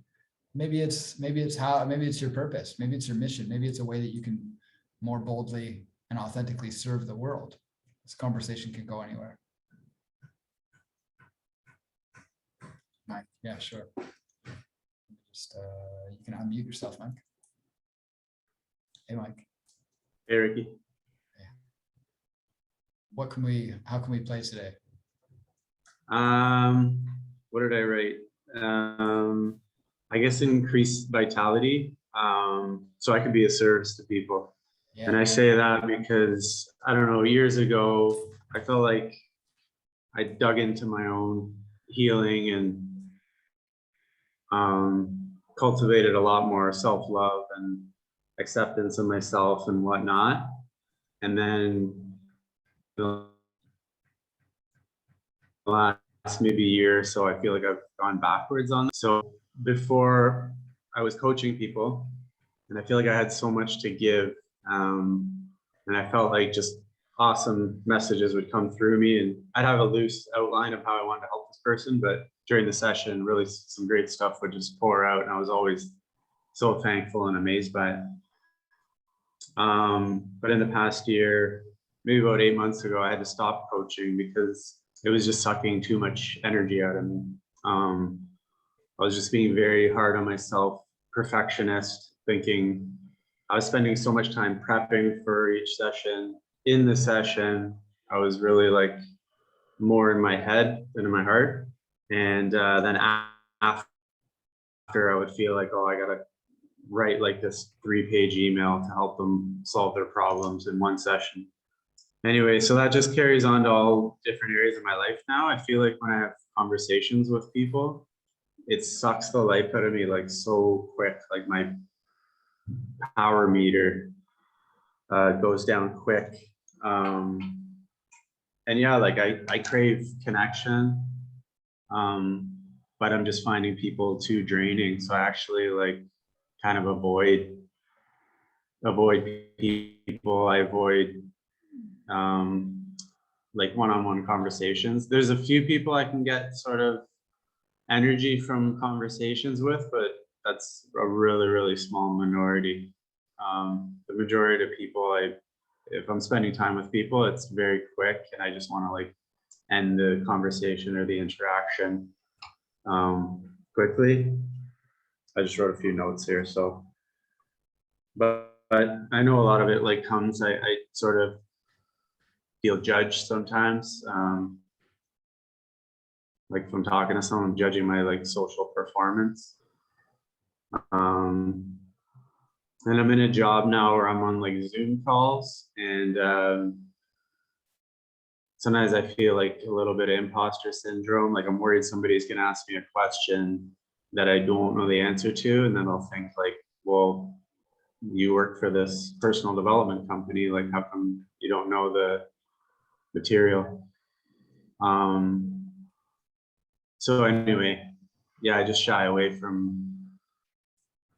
Maybe it's your purpose. Maybe it's your mission. Maybe it's a way that you can more boldly and authentically serve the world. This conversation can go anywhere. Mike, yeah, sure. Just you can unmute yourself, Mike. Hey, Mike. Hey, Ricky. How can we play today? What did I write? I guess increase vitality. So I can be of service to people. Yeah. And I say that because, I don't know, years ago, I felt like I dug into my own healing and cultivated a lot more self-love and acceptance of myself and whatnot. And then the last maybe year or so, I feel like I've gone backwards on this. So before I was coaching people, and I feel like I had so much to give, and I felt like just awesome messages would come through me, and I'd have a loose outline of how I wanted to help this person, but during the session, really some great stuff would just pour out, and I was always so thankful and amazed by it. But in the past year, maybe about 8 months ago, I had to stop coaching because it was just sucking too much energy out of me. I was just being very hard on myself, perfectionist, thinking I was spending so much time prepping for each session. In the session, I was really like more in my head than in my heart. And then after, I would feel like, oh, I gotta write like this 3-page email to help them solve their problems in one session. Anyway, so that just carries on to all different areas of my life now. I feel like when I have conversations with people, it sucks the life out of me like so quick. Like my power meter goes down quick. And yeah, like I crave connection, but I'm just finding people too draining. So I actually like kind of avoid people. I avoid like one-on-one conversations. There's a few people I can get sort of energy from conversations with, but that's a really, really small minority. The majority of people, if I'm spending time with people, it's very quick and I just want to like end the conversation or the interaction quickly. I just wrote a few notes here, so. But I know a lot of it like comes, I sort of feel judged sometimes. Like if I'm talking to someone, I'm judging my like social performance. And I'm in a job now where I'm on like Zoom calls, and sometimes I feel like a little bit of imposter syndrome. Like I'm worried somebody's gonna ask me a question that I don't know the answer to, and then I'll think like, well, you work for this personal development company, like how come you don't know the material? So anyway, yeah, I just shy away from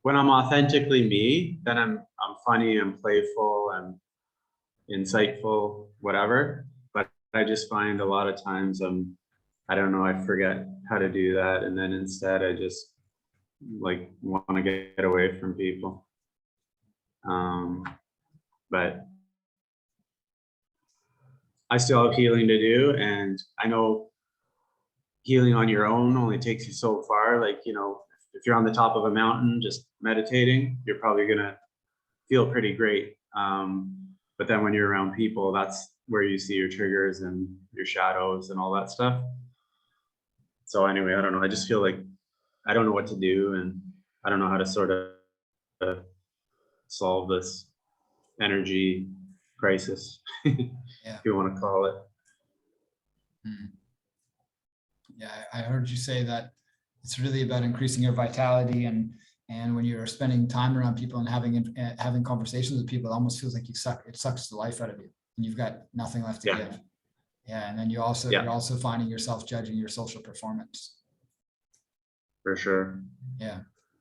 when I'm authentically me, then I'm funny, I'm playful, I'm insightful, whatever. But I just find a lot of times I don't know, I forget how to do that. And then instead I just like want to get away from people. But I still have healing to do. And I know healing on your own only takes you so far. Like, you know, if you're on the top of a mountain, just meditating, you're probably going to feel pretty great. But then when you're around people, that's where you see your triggers and your shadows and all that stuff. So anyway, I don't know. I just feel like I don't know what to do, and I don't know how to sort of solve this energy crisis, if you want to call it. Yeah, I heard you say that it's really about increasing your vitality, and when you're spending time around people and having conversations with people, it almost feels like it sucks the life out of you, and you've got nothing left to give. Yeah, and then you're also finding yourself judging your social performance. For sure. Yeah.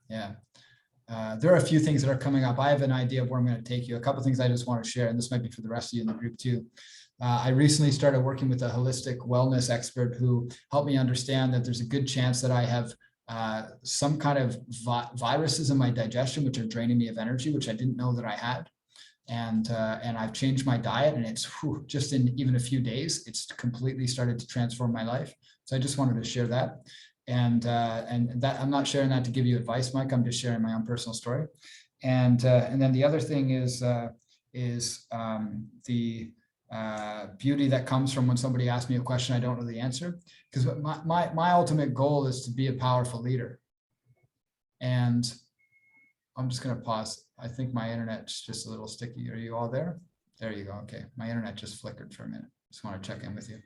There are a few things that are coming up. I have an idea of where I'm going to take you. A couple of things I just want to share, and this might be for the rest of you in the group too. I recently started working with a holistic wellness expert who helped me understand that there's a good chance that I have some kind of viruses in my digestion, which are draining me of energy, which I didn't know that I had. And I've changed my diet, and it's just in even a few days, it's completely started to transform my life. So I just wanted to share that. And that I'm not sharing that to give you advice, Mike. I'm just sharing my own personal story. And then the other thing is the beauty that comes from when somebody asks me a question I don't know the answer. Because my ultimate goal is to be a powerful leader. And I'm just going to pause. I think my internet's just a little sticky. Are you all there? There you go. Okay, my internet just flickered for a minute. Just want to check in with you.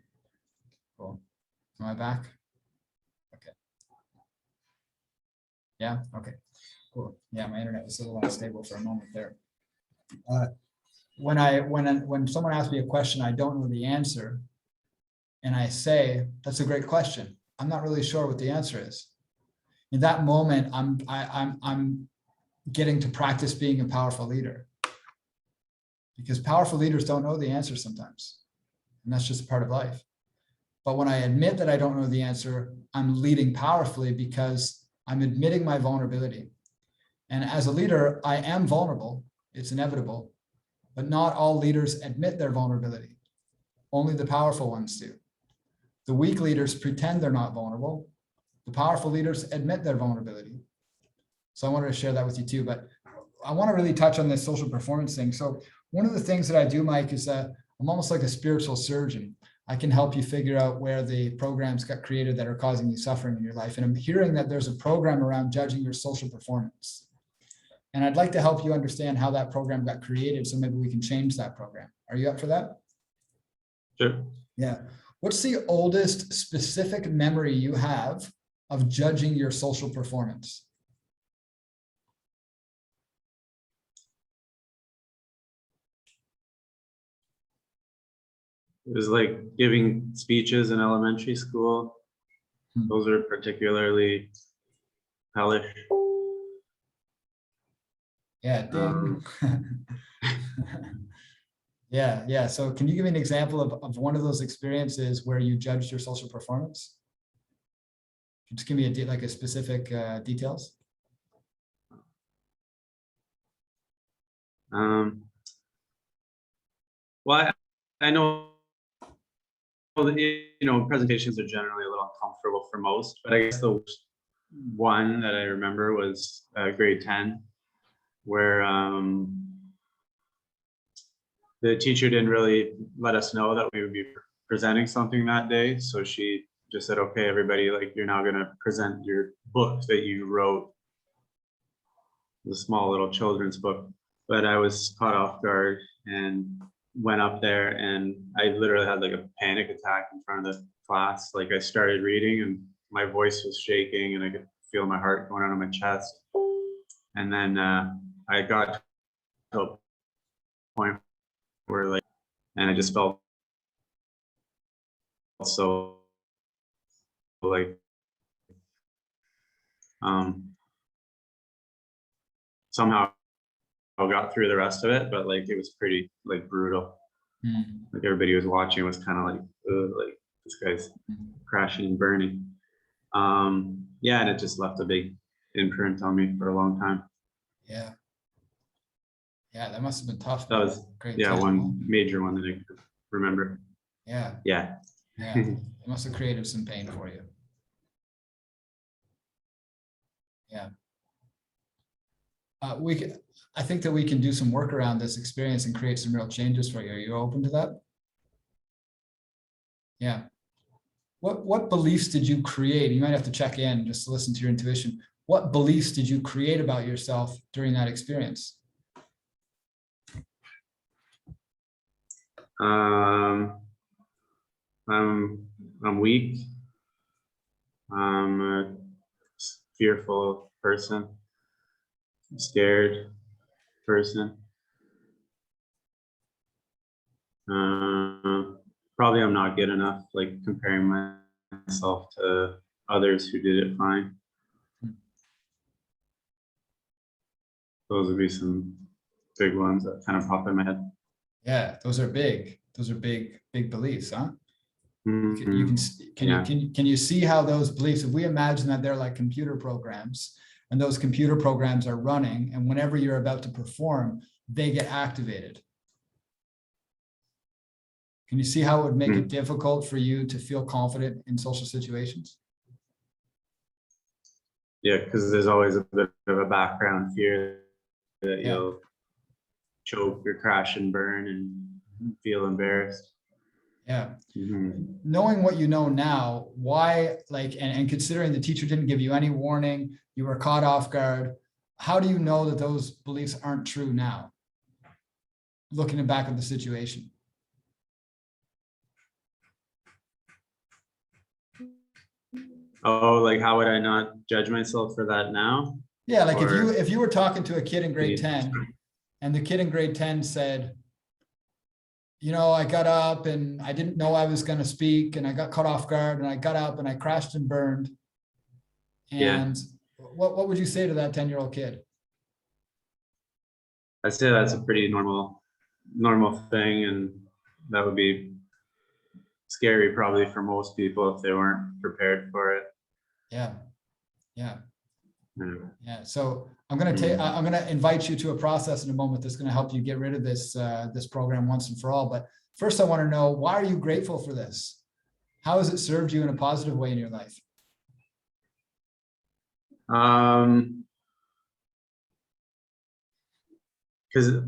Cool. Am I back? Okay. Yeah. Okay. Cool. Yeah, my internet was a little unstable for a moment there. When someone asks me a question I don't know the answer, and I say, "That's a great question. I'm not really sure what the answer is." In that moment, I'm getting to practice being a powerful leader, because powerful leaders don't know the answer sometimes, and that's just a part of life. But when I admit that I don't know the answer, I'm leading powerfully because I'm admitting my vulnerability. And as a leader, I am vulnerable. It's inevitable, but not all leaders admit their vulnerability. Only the powerful ones do. The weak leaders pretend they're not vulnerable. The powerful leaders admit their vulnerability. So I wanted to share that with you too, but I want to really touch on this social performance thing. So one of the things that I do, Mike, is that I'm almost like a spiritual surgeon. I can help you figure out where the programs got created that are causing you suffering in your life. And I'm hearing that there's a program around judging your social performance. And I'd like to help you understand how that program got created, so maybe we can change that program. Are you up for that? Sure. Yeah. What's the oldest specific memory you have of judging your social performance? It was like giving speeches in elementary school. Those are particularly hellish. Yeah, ding. Yeah. So can you give me an example of one of those experiences where you judged your social performance? Just give me a specific details. Well, I know presentations are generally a little uncomfortable for most, but I guess the one that I remember was grade 10, where the teacher didn't really let us know that we would be presenting something that day. So she just said, okay, everybody, like, you're now gonna present your book that you wrote, the small little children's book. But I was caught off guard and went up there, and I literally had like a panic attack in front of the class. Like, I started reading and my voice was shaking and I could feel my heart going out of my chest. And then I got to a point where, like, and I just felt so like somehow I got through the rest of it, but like it was pretty like brutal. Like, everybody was watching was kind of like, like, this guy's crashing and burning. Yeah, and it just left a big imprint on me for a long time. Yeah. Yeah, that must have been tough. That was Grade yeah 10, one huh? major one that I could remember. Yeah, Yeah. yeah. It must have created some pain for you. Yeah. I think that we can do some work around this experience and create some real changes for you. Are you open to that? Yeah. What beliefs did you create? You might have to check in just to listen to your intuition. What beliefs did you create about yourself during that experience? I'm weak. I'm a fearful person, scared person. Probably I'm not good enough, like comparing myself to others who did it fine. Those would be some big ones that kind of pop in my head. Yeah, those are big. Those are big beliefs, huh? Yeah. Can you see how those beliefs, if we imagine that they're like computer programs, and those computer programs are running, and whenever you're about to perform, they get activated. Can you see how it would make it difficult for you to feel confident in social situations? Yeah, because there's always a bit of a background fear that you'll choke or crash and burn and feel embarrassed. Yeah. Knowing what you know now, why, like, and considering the teacher didn't give you any warning, you were caught off guard, how do you know that those beliefs aren't true now? Looking back at the situation. Oh, like, how would I not judge myself for that now? Yeah, like Or if you were talking to a kid in grade 10 and the kid in grade 10 said, you know, I got up and I didn't know I was going to speak and I got caught off guard and I got up and I crashed and burned. And what would you say to that 10-year-old kid? I'd say that's a pretty normal thing, and that would be scary probably for most people if they weren't prepared for it. Yeah. Yeah. Mm. Yeah. So I'm going to invite you to a process in a moment that's going to help you get rid of this, this program once and for all. But first I want to know, why are you grateful for this? How has it served you in a positive way in your life? Because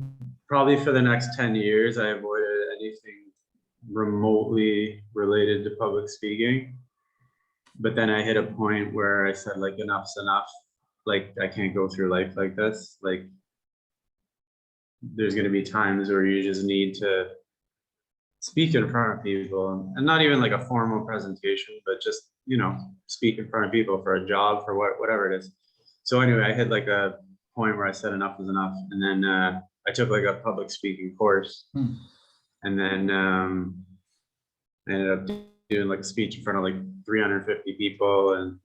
probably for the next 10 years, I avoided anything remotely related to public speaking. But then I hit a point where I said, like, enough's enough. Like, I can't go through life like this. Like, there's going to be times where you just need to speak in front of people, and not even like a formal presentation, but just, you know, speak in front of people for a job, for whatever it is. So anyway, I hit like a point where I said enough is enough. And then I took like a public speaking course. And then I ended up doing like a speech in front of like 350 people. And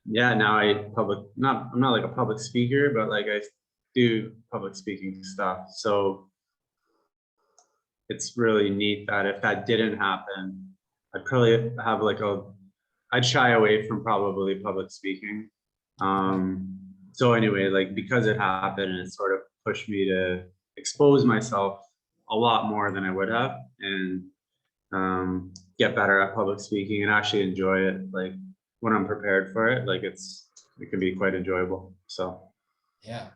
yeah, now I'm not like a public speaker, but like I do public speaking stuff. So it's really neat that if that didn't happen, I'd probably have like I'd shy away from probably public speaking. So anyway, like, because it happened, and it sort of pushed me to expose myself a lot more than I would have. And get better at public speaking and actually enjoy it. Like when I'm prepared for it, like it can be quite enjoyable. So Yeah.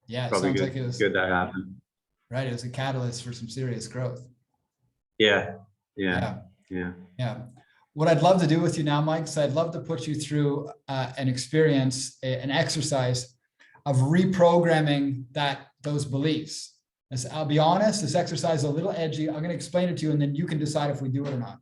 Yeah. It probably sounds like it was good that happened. right. It was a catalyst for some serious growth. Yeah. Yeah. Yeah. Yeah. Yeah. What I'd love to do with you now, Mike, is I'd love to put you through an experience, an exercise of reprogramming those beliefs. As I'll be honest, this exercise is a little edgy. I'm going to explain it to you, and then you can decide if we do it or not.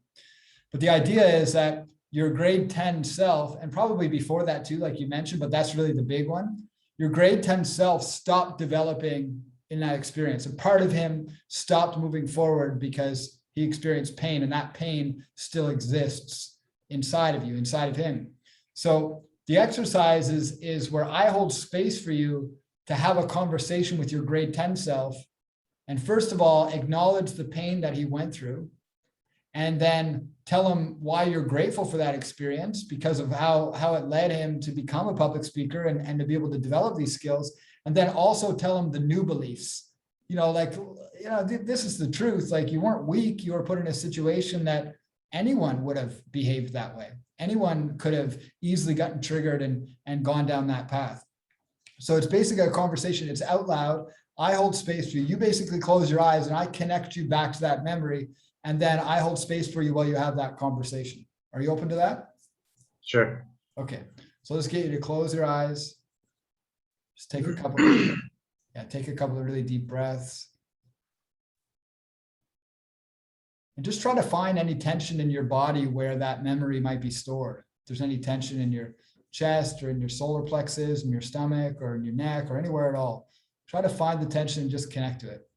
But the idea is that your grade 10 self, and probably before that too, like you mentioned, but that's really the big one. Your grade 10 self stopped developing in that experience. A part of him stopped moving forward because he experienced pain, and that pain still exists inside of you, inside of him. So the exercise is where I hold space for you to have a conversation with your grade 10 self. And first of all, acknowledge the pain that he went through, and then tell him why you're grateful for that experience because of how it led him to become a public speaker and to be able to develop these skills. And then also tell him the new beliefs. This is the truth. Like, you weren't weak. You were put in a situation that anyone would have behaved that way. Anyone could have easily gotten triggered and gone down that path. So it's basically a conversation. It's out loud. I hold space for you. You basically close your eyes and I connect you back to that memory. And then I hold space for you while you have that conversation. Are you open to that? Sure. Okay. So let's get you to close your eyes. Just take a couple of really deep breaths. And just try to find any tension in your body where that memory might be stored. If there's any tension in your chest or in your solar plexus, in your stomach or in your neck or anywhere at all, try to find the tension and just connect to it.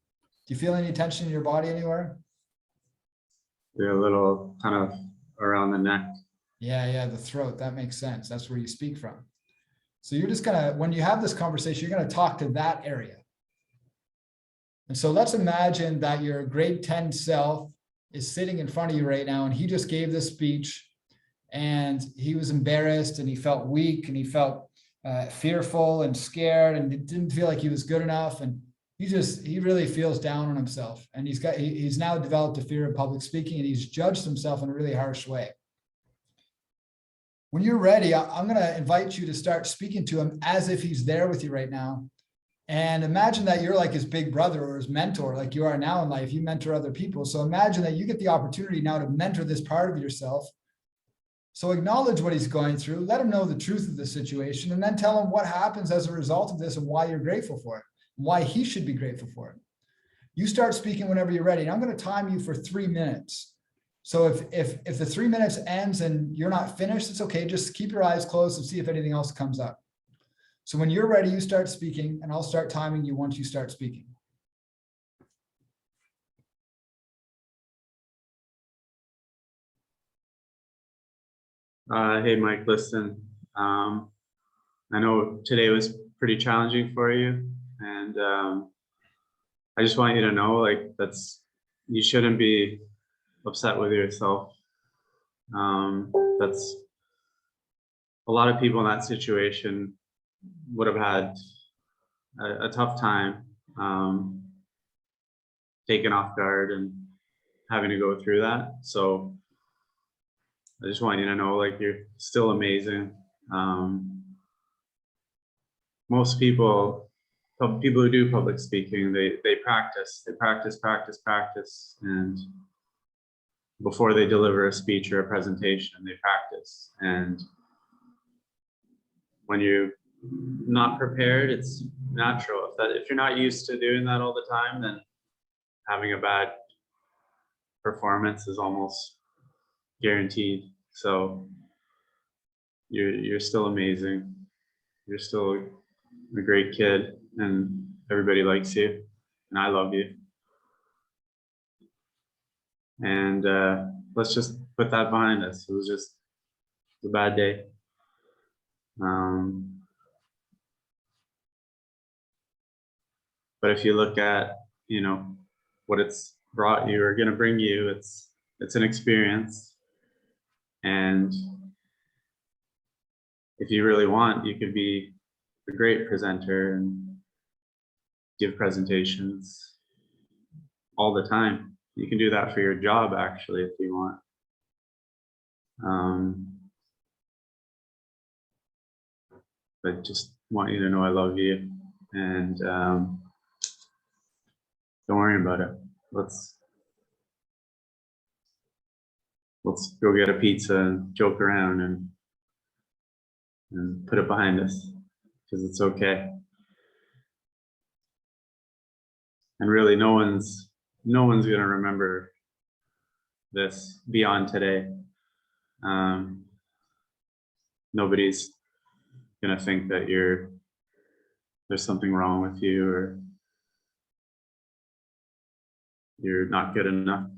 Do you feel any tension in your body anywhere? You're a little kind of around the neck. Yeah, the throat. That makes sense. That's where you speak from. So you're just gonna, when you have this conversation, you're gonna talk to that area. And so let's imagine that your grade 10 self is sitting in front of you right now, and he just gave this speech, and he was embarrassed, and he felt weak, and he felt fearful and scared, and it didn't feel like he was good enough, and he really feels down on himself, and he's now developed a fear of public speaking, and he's judged himself in a really harsh way. When you're ready, I'm going to invite you to start speaking to him as if he's there with you right now. And imagine that you're like his big brother or his mentor, like you are now in life. You mentor other people. So imagine that you get the opportunity now to mentor this part of yourself. So acknowledge what he's going through, let him know the truth of the situation, and then tell him what happens as a result of this and why you're grateful for it, and why he should be grateful for it. You start speaking whenever you're ready. And I'm going to time you for 3 minutes. So if the 3 minutes ends and you're not finished, it's okay. Just keep your eyes closed and see if anything else comes up. So when you're ready, you start speaking, and I'll start timing you once you start speaking. Hey, Mike, listen, I know today was pretty challenging for you, and I just want you to know, like, you shouldn't be upset with yourself. That's a lot of people in that situation would have had a tough time taken off guard and having to go through that. So I just want you to know, like, you're still amazing. Most people who do public speaking, they practice, and before they deliver a speech or a presentation, they practice. And when you're not prepared, it's natural. If you're not used to doing that all the time, then having a bad performance is almost guaranteed. So you're still amazing. You're still a great kid, and everybody likes you, and I love you. And let's just put that behind us. It was just a bad day. But if you look at, what it's brought you or going to bring you, it's an experience. And if you really want, you could be a great presenter and give presentations all the time. You can do that for your job, actually, if you want. But just want you to know I love you, and don't worry about it. Let's go get a pizza and joke around and put it behind us, because it's okay. And really, no one's gonna remember this beyond today. Nobody's gonna think that there's something wrong with you, or you're not good enough.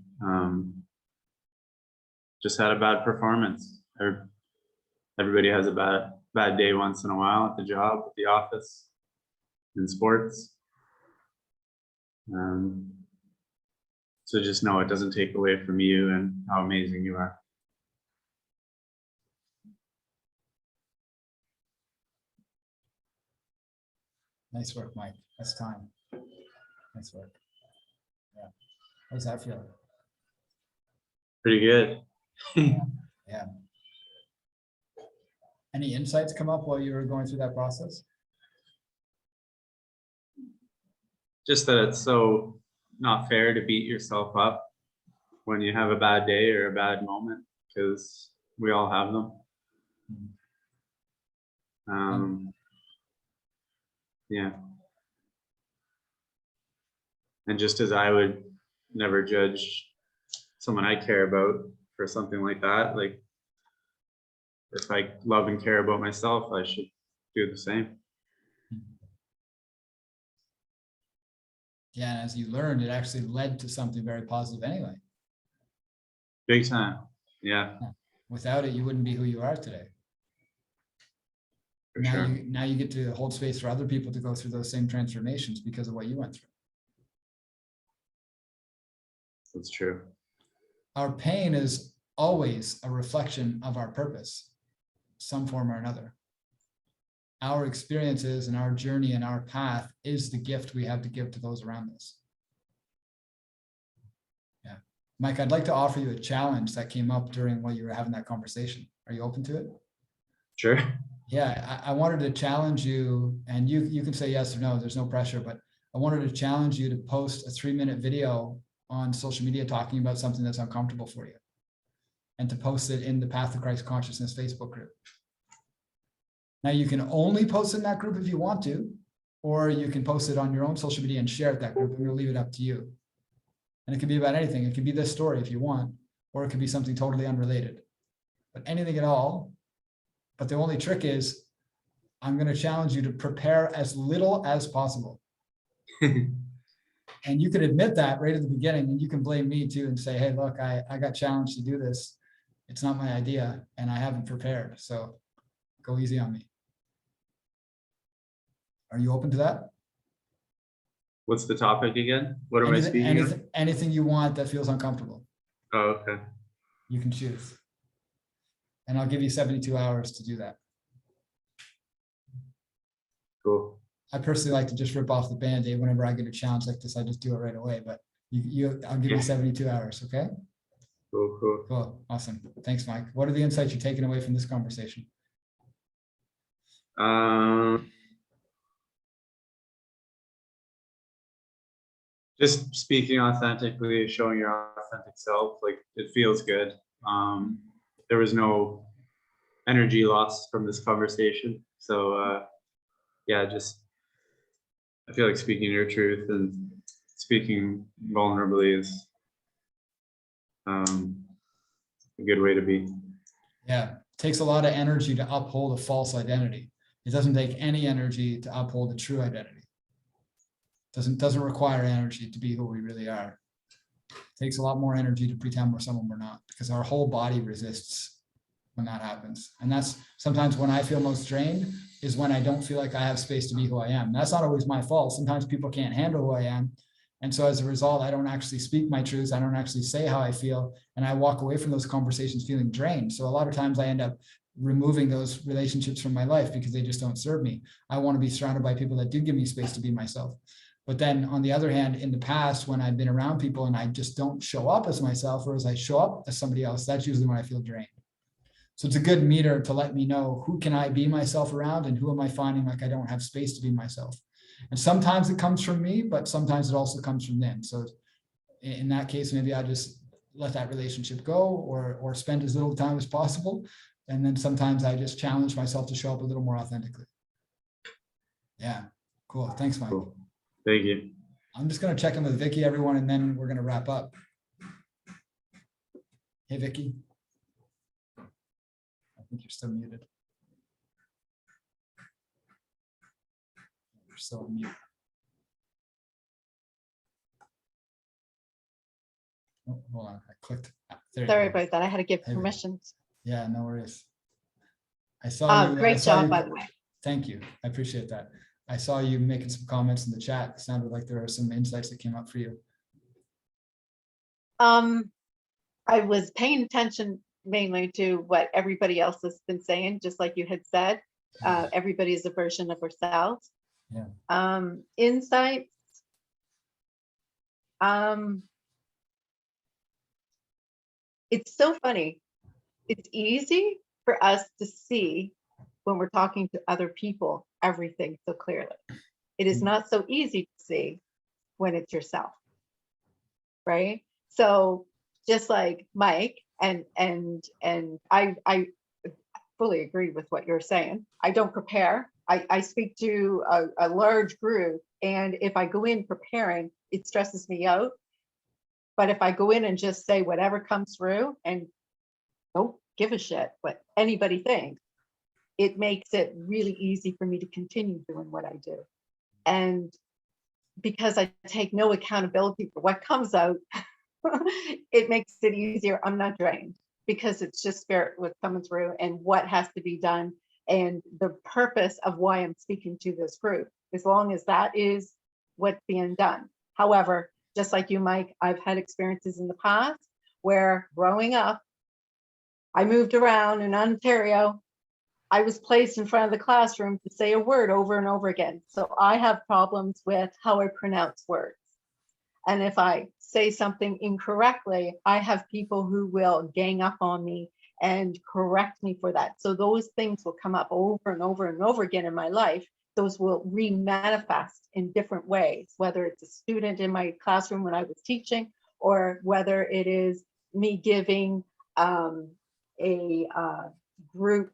Just had a bad performance. Everybody has a bad day once in a while, at the job, at the office, in sports. So just know it doesn't take away from you and how amazing you are. Nice work, Mike. That's time. Nice work. Yeah. How does that feel? Pretty good. Yeah. Any insights come up while you were going through that process? Just that it's so not fair to beat yourself up when you have a bad day or a bad moment, because we all have them. Yeah. And just as I would never judge someone I care about for something like that, like if I love and care about myself, I should do the same. Yeah, and as you learned, it actually led to something very positive anyway. Big time. Yeah. Without it, you wouldn't be who you are today. For sure. Now you get to hold space for other people to go through those same transformations because of what you went through. That's true. Our pain is always a reflection of our purpose, some form or another. Our experiences and our journey and our path is the gift we have to give to those around us. Yeah. Mike, I'd like to offer you a challenge that came up during while you were having that conversation. Are you open to it? Sure. Yeah, I wanted to challenge you, and you can say yes or no, there's no pressure, but I wanted to challenge you to post a 3-minute video on social media talking about something that's uncomfortable for you, and to post it in the Path to Christ Consciousness Facebook group. Now you can only post in that group if you want to, or you can post it on your own social media and share it that group. I'm going to leave it up to you. And it can be about anything. It could be this story if you want, or it could be something totally unrelated, but anything at all. But the only trick is I'm going to challenge you to prepare as little as possible. And you can admit that right at the beginning, and you can blame me too and say, hey, look, I got challenged to do this. It's not my idea and I haven't prepared. So go easy on me. Are you open to that? What's the topic again? What am I speaking of? Anything you want that feels uncomfortable. Oh, okay. You can choose. And I'll give you 72 hours to do that. Cool. I personally like to just rip off the Band-Aid whenever I get a challenge like this. I just do it right away, but I'll give you 72 hours. Okay. Cool. Cool. Awesome. Thanks, Mike. What are the insights you're taking away from this conversation? Just speaking authentically, showing your authentic self, like it feels good. There was no energy loss from this conversation. So yeah, just I feel like speaking your truth and speaking vulnerably is a good way to be. Yeah, it takes a lot of energy to uphold a false identity. It doesn't take any energy to uphold a true identity. Doesn't require energy to be who we really are. It takes a lot more energy to pretend we're someone we're not, because our whole body resists when that happens. And that's sometimes when I feel most drained, is when I don't feel like I have space to be who I am. That's not always my fault. Sometimes people can't handle who I am. And so as a result, I don't actually speak my truths. I don't actually say how I feel. And I walk away from those conversations feeling drained. So a lot of times I end up removing those relationships from my life because they just don't serve me. I want to be surrounded by people that do give me space to be myself. But then on the other hand, in the past, when I've been around people and I just don't show up as myself, or as I show up as somebody else, that's usually when I feel drained. So it's a good meter to let me know who can I be myself around and who am I finding like I don't have space to be myself. And sometimes it comes from me, but sometimes it also comes from them. So in that case, maybe I just let that relationship go or spend as little time as possible. And then sometimes I just challenge myself to show up a little more authentically. Yeah, cool. Thanks, Mike. Cool. Thank you. I'm just going to check in with Vicky, everyone, and then we're going to wrap up. Hey, Vicky. I think you're still muted. You're still on mute. Oh, hold on, I clicked. There you Sorry go. about that. I had to give There we go. permissions. Yeah, no worries. I saw you. I Great saw job, you- by the way. Thank you. I appreciate that. I saw you making some comments in the chat. It sounded like there were some insights that came up for you. I was paying attention mainly to what everybody else has been saying, just like you had said. Everybody is a version of ourselves. Yeah. Insights. It's so funny. It's easy for us to see when we're talking to other people everything so clearly. It is not so easy to see when it's yourself, right? So just like Mike and I fully agree with what you're saying. I don't prepare. I speak to a large group, and if I go in preparing, it stresses me out. But if I go in and just say whatever comes through and don't give a shit what anybody thinks, it makes it really easy for me to continue doing what I do. And because I take no accountability for what comes out, it makes it easier. I'm not drained because it's just spirit what's coming through and what has to be done and the purpose of why I'm speaking to this group, as long as that is what's being done. However, just like you, Mike, I've had experiences in the past where growing up, I moved around in Ontario. I was placed in front of the classroom to say a word over and over again. So I have problems with how I pronounce words. And if I say something incorrectly, I have people who will gang up on me and correct me for that. So those things will come up over and over and over again in my life. Those will re-manifest in different ways, whether it's a student in my classroom when I was teaching, or whether it is me giving a group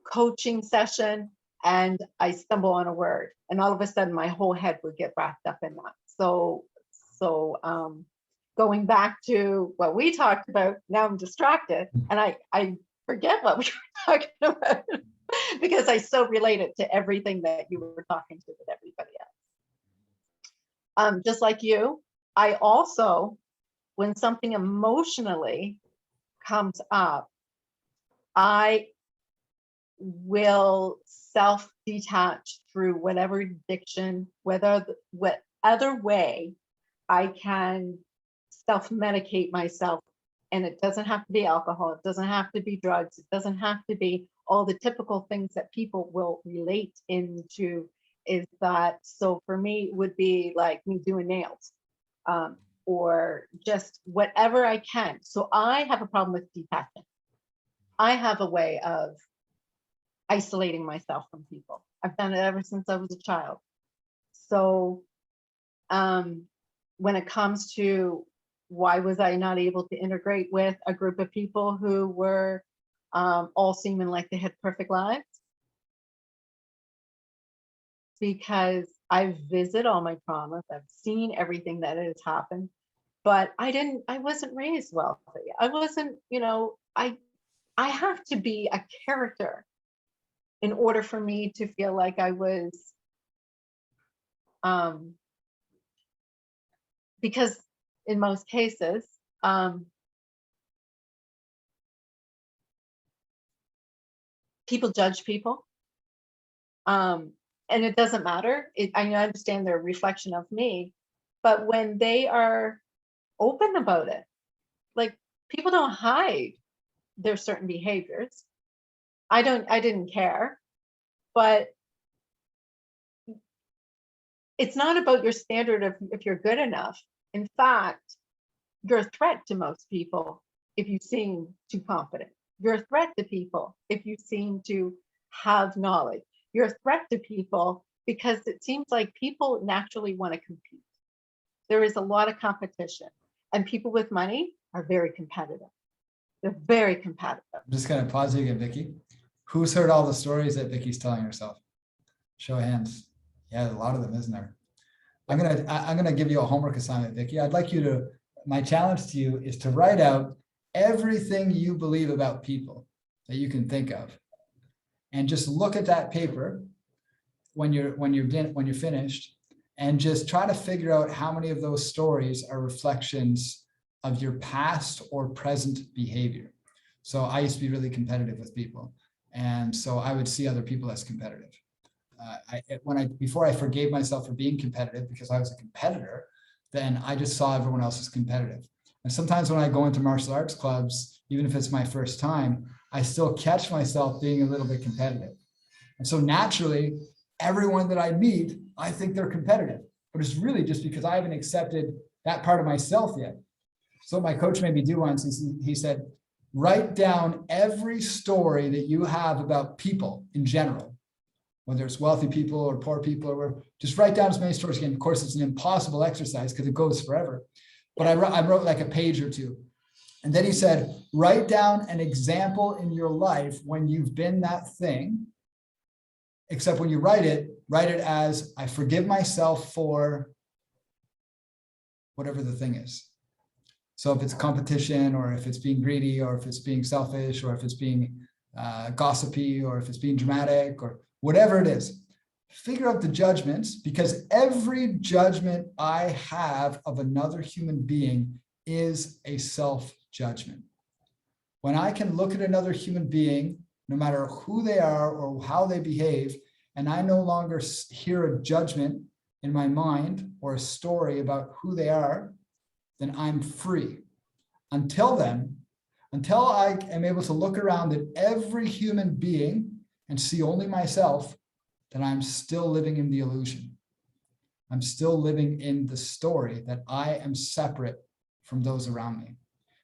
coaching session and I stumble on a word and all of a sudden my whole head would get wrapped up in that. So going back to what we talked about, now I'm distracted and I forget what we were talking about because I so relate it to everything that you were talking to with everybody else. Just like you, I also, when something emotionally comes up, I will self-detach through whatever addiction, what other way I can self-medicate myself. And it doesn't have to be alcohol, it doesn't have to be drugs, it doesn't have to be all the typical things that people will relate into. Is that, so for me, it would be like me doing nails, or just whatever I can. So I have a problem with detaching. I have a way of isolating myself from people. I've done it ever since I was a child. So when it comes to why was I not able to integrate with a group of people who were all seeming like they had perfect lives? Because I've visited all my traumas, I've seen everything that has happened, but I wasn't raised wealthy. I wasn't, I have to be a character in order for me to feel like I was, because in most cases, people judge people. And it doesn't matter. I understand they're a reflection of me, but when they are open about it, like people don't hide their certain behaviors. I didn't care, but it's not about your standard of if you're good enough. In fact, you're a threat to most people if you seem too confident. You're a threat to people if you seem to have knowledge. You're a threat to people because it seems like people naturally want to compete. There is a lot of competition, and people with money are very competitive. They're very competitive. I'm just gonna pause you again, Vicky. Who's heard all the stories that Vicky's telling herself? Show of hands. Yeah, a lot of them, isn't there? I'm gonna give you a homework assignment, Vicky. I'd like you to, my challenge to you is to write out everything you believe about people that you can think of. And just look at that paper when you're finished, and just try to figure out how many of those stories are reflections of your past or present behavior. So I used to be really competitive with people. And so I would see other people as competitive. Before I forgave myself for being competitive because I was a competitor, then I just saw everyone else as competitive. And sometimes when I go into martial arts clubs, even if it's my first time, I still catch myself being a little bit competitive. And so naturally, everyone that I meet, I think they're competitive, but it's really just because I haven't accepted that part of myself yet. So my coach made me do once, he said, write down every story that you have about people in general, whether it's wealthy people or poor people, or just write down as many stories again. Of course, it's an impossible exercise because it goes forever. But I wrote like a page or two. And then he said, write down an example in your life when you've been that thing, except when you write it as, I forgive myself for whatever the thing is. So if it's competition, or if it's being greedy, or if it's being selfish, or if it's being gossipy, or if it's being dramatic, or whatever it is, figure out the judgments, because every judgment I have of another human being is a self-judgment. When I can look at another human being, no matter who they are or how they behave, and I no longer hear a judgment in my mind or a story about who they are, then I'm free. Until then, until I am able to look around at every human being and see only myself, then I'm still living in the illusion. I'm still living in the story that I am separate from those around me.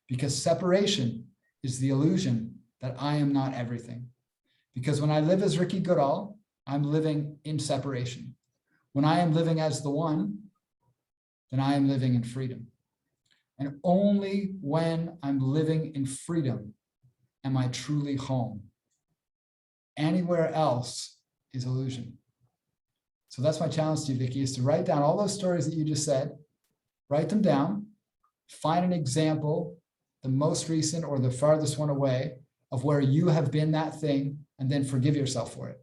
Because separation is the illusion that I am not everything. Because when I live as Ricky Goodall, I'm living in separation. When I am living as the one, then I am living in freedom. And only when I'm living in freedom am I truly home. Anywhere else is illusion. So that's my challenge to you, Vicky, is to write down all those stories that you just said, write them down, find an example, the most recent or the farthest one away, of where you have been that thing, and then forgive yourself for it.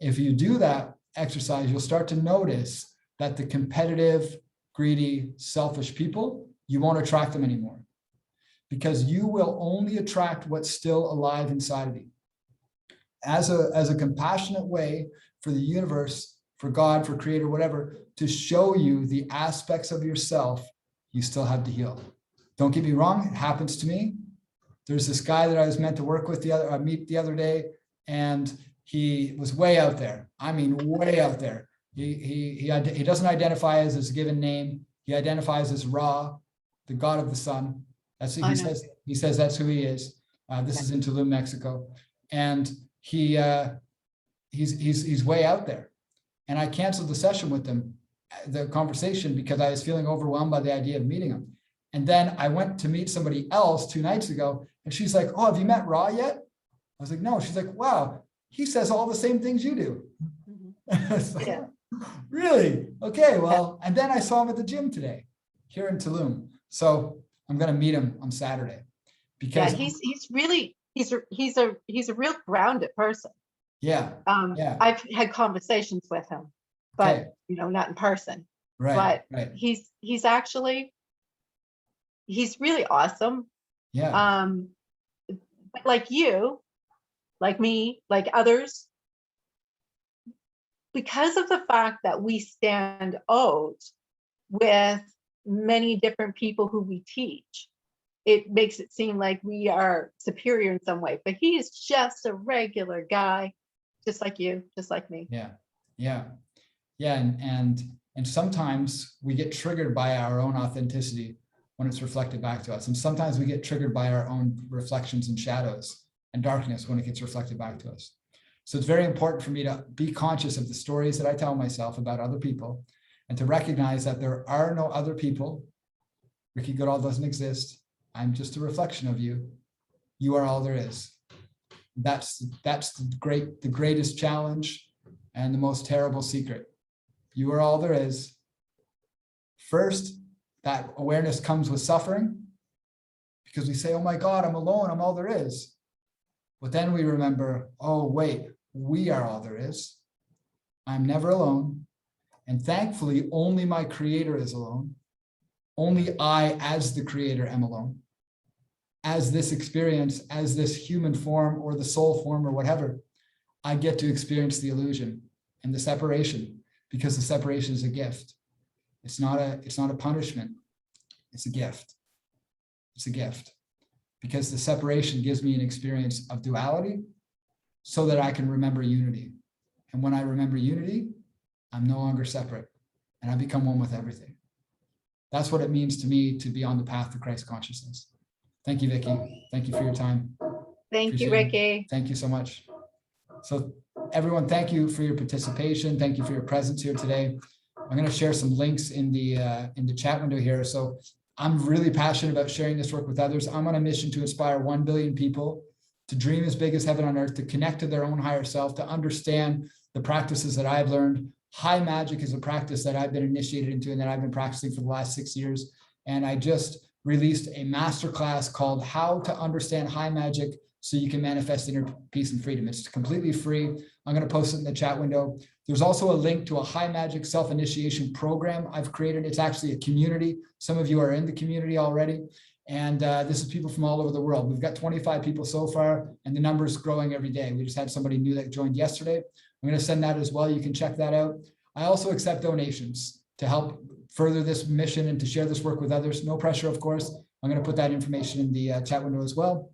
If you do that exercise, you'll start to notice that the competitive, greedy, selfish people, you won't attract them anymore, because you will only attract what's still alive inside of you. As a compassionate way for the universe, for God, for creator, whatever, to show you the aspects of yourself you still have to heal. Don't get me wrong, it happens to me. There's this guy that I was meant to work with meet the other day, and he was way out there. I mean, way out there. He doesn't identify as his given name. He identifies as Ra, the god of the sun. That's what he says. He says that's who he is. This is in Tulum, Mexico, and he's way out there. And I canceled the session with him, the conversation, because I was feeling overwhelmed by the idea of meeting him. And then I went to meet somebody else 2 nights ago, and she's like, "Oh, have you met Ra yet?" I was like, "No." She's like, "Wow, he says all the same things you do." Like, yeah. Really? Okay, well, and then I saw him at the gym today here in Tulum. So I'm going to meet him on Saturday, because he's a real grounded person. Yeah. I've had conversations with him, but not in person. Right. But he's really awesome. Yeah. But like you, like me, like others, because of the fact that we stand out with many different people who we teach, it makes it seem like we are superior in some way. But he is just a regular guy, just like you, just like me. Yeah. And sometimes we get triggered by our own authenticity when it's reflected back to us. And sometimes we get triggered by our own reflections and shadows and darkness when it gets reflected back to us. So it's very important for me to be conscious of the stories that I tell myself about other people and to recognize that there are no other people. Ricky Goodall doesn't exist. I'm just a reflection of you. You are all there is. That's the greatest challenge and the most terrible secret. You are all there is. First, that awareness comes with suffering because we say, oh my God, I'm alone, I'm all there is. But then we remember, oh wait, we are all there is. I'm never alone. And thankfully, only my creator is alone. Only I, as the creator, am alone. As this experience, as this human form or the soul form or whatever, I get to experience the illusion and the separation, because the separation is a gift. It's not a punishment. It's a gift. It's a gift. Because the separation gives me an experience of duality so that I can remember unity. And when I remember unity, I'm no longer separate and I become one with everything. That's what it means to me to be on the path to Christ consciousness. Thank you, Vicky. Thank you for your time. Thank you, Appreciate it. Ricky. Thank you so much. So everyone, thank you for your participation. Thank you for your presence here today. I'm going to share some links in the chat window here. So I'm really passionate about sharing this work with others. I'm on a mission to inspire 1 billion people to dream as big as heaven on earth, to connect to their own higher self, to understand the practices that I've learned. High magic is a practice that I've been initiated into and that I've been practicing for the last 6 years. And I just released a masterclass called How to Understand High Magic so you can manifest inner peace and freedom. It's completely free. I'm going to post it in the chat window. There's also a link to a high magic self-initiation program I've created. It's actually a community. Some of you are in the community already. And this is people from all over the world. We've got 25 people so far, and the number is growing every day. We just had somebody new that joined yesterday. I'm going to send that as well. You can check that out. I also accept donations to help further this mission and to share this work with others. No pressure, of course. I'm going to put that information in the chat window as well.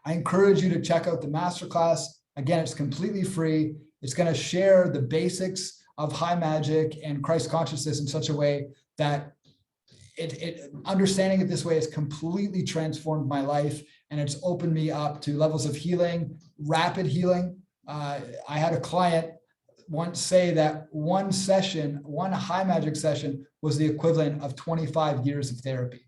I encourage you to check out the masterclass. Again, it's completely free. It's going to share the basics of high magic and Christ consciousness in such a way that understanding it this way has completely transformed my life, and it's opened me up to levels of healing, rapid healing. I had a client once say that one session, one high magic session, was the equivalent of 25 years of therapy.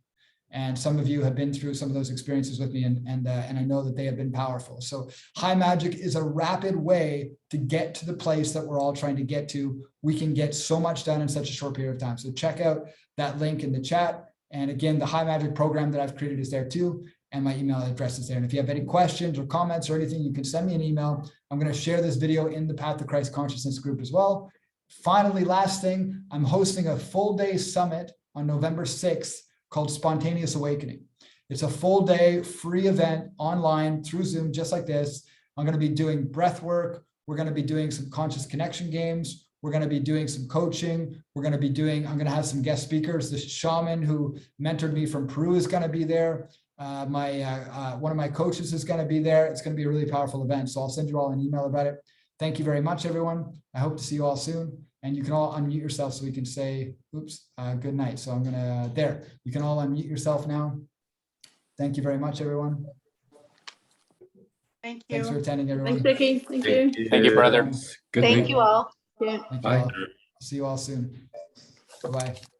And some of you have been through some of those experiences with me, and I know that they have been powerful. So high magic is a rapid way to get to the place that we're all trying to get to. We can get so much done in such a short period of time. So check out that link in the chat. And again, the high magic program that I've created is there too. And my email address is there. And if you have any questions or comments or anything, you can send me an email. I'm going to share this video in the Path to Christ Consciousness group as well. Finally, last thing, I'm hosting a full day summit on November 6th called Spontaneous Awakening. It's a full day free event online through Zoom, just like this. I'm going to be doing breath work. We're going to be doing some conscious connection games. We're going to be doing some coaching. I'm going to have some guest speakers. The shaman who mentored me from Peru is going to be there. One of my coaches is going to be there. It's going to be a really powerful event. So I'll send you all an email about it. Thank you very much, everyone. I hope to see you all soon. And you can all unmute yourself so we can say, oops, good night. So I'm going to, there, you can all unmute yourself now. Thank you very much, everyone. Thank Thanks for you. attending, everyone. Thanks, Vicky. Thank you. Thank you, brother. Good Thank night. you all. Yeah. Thank you Bye. all. See you all soon. Bye-bye.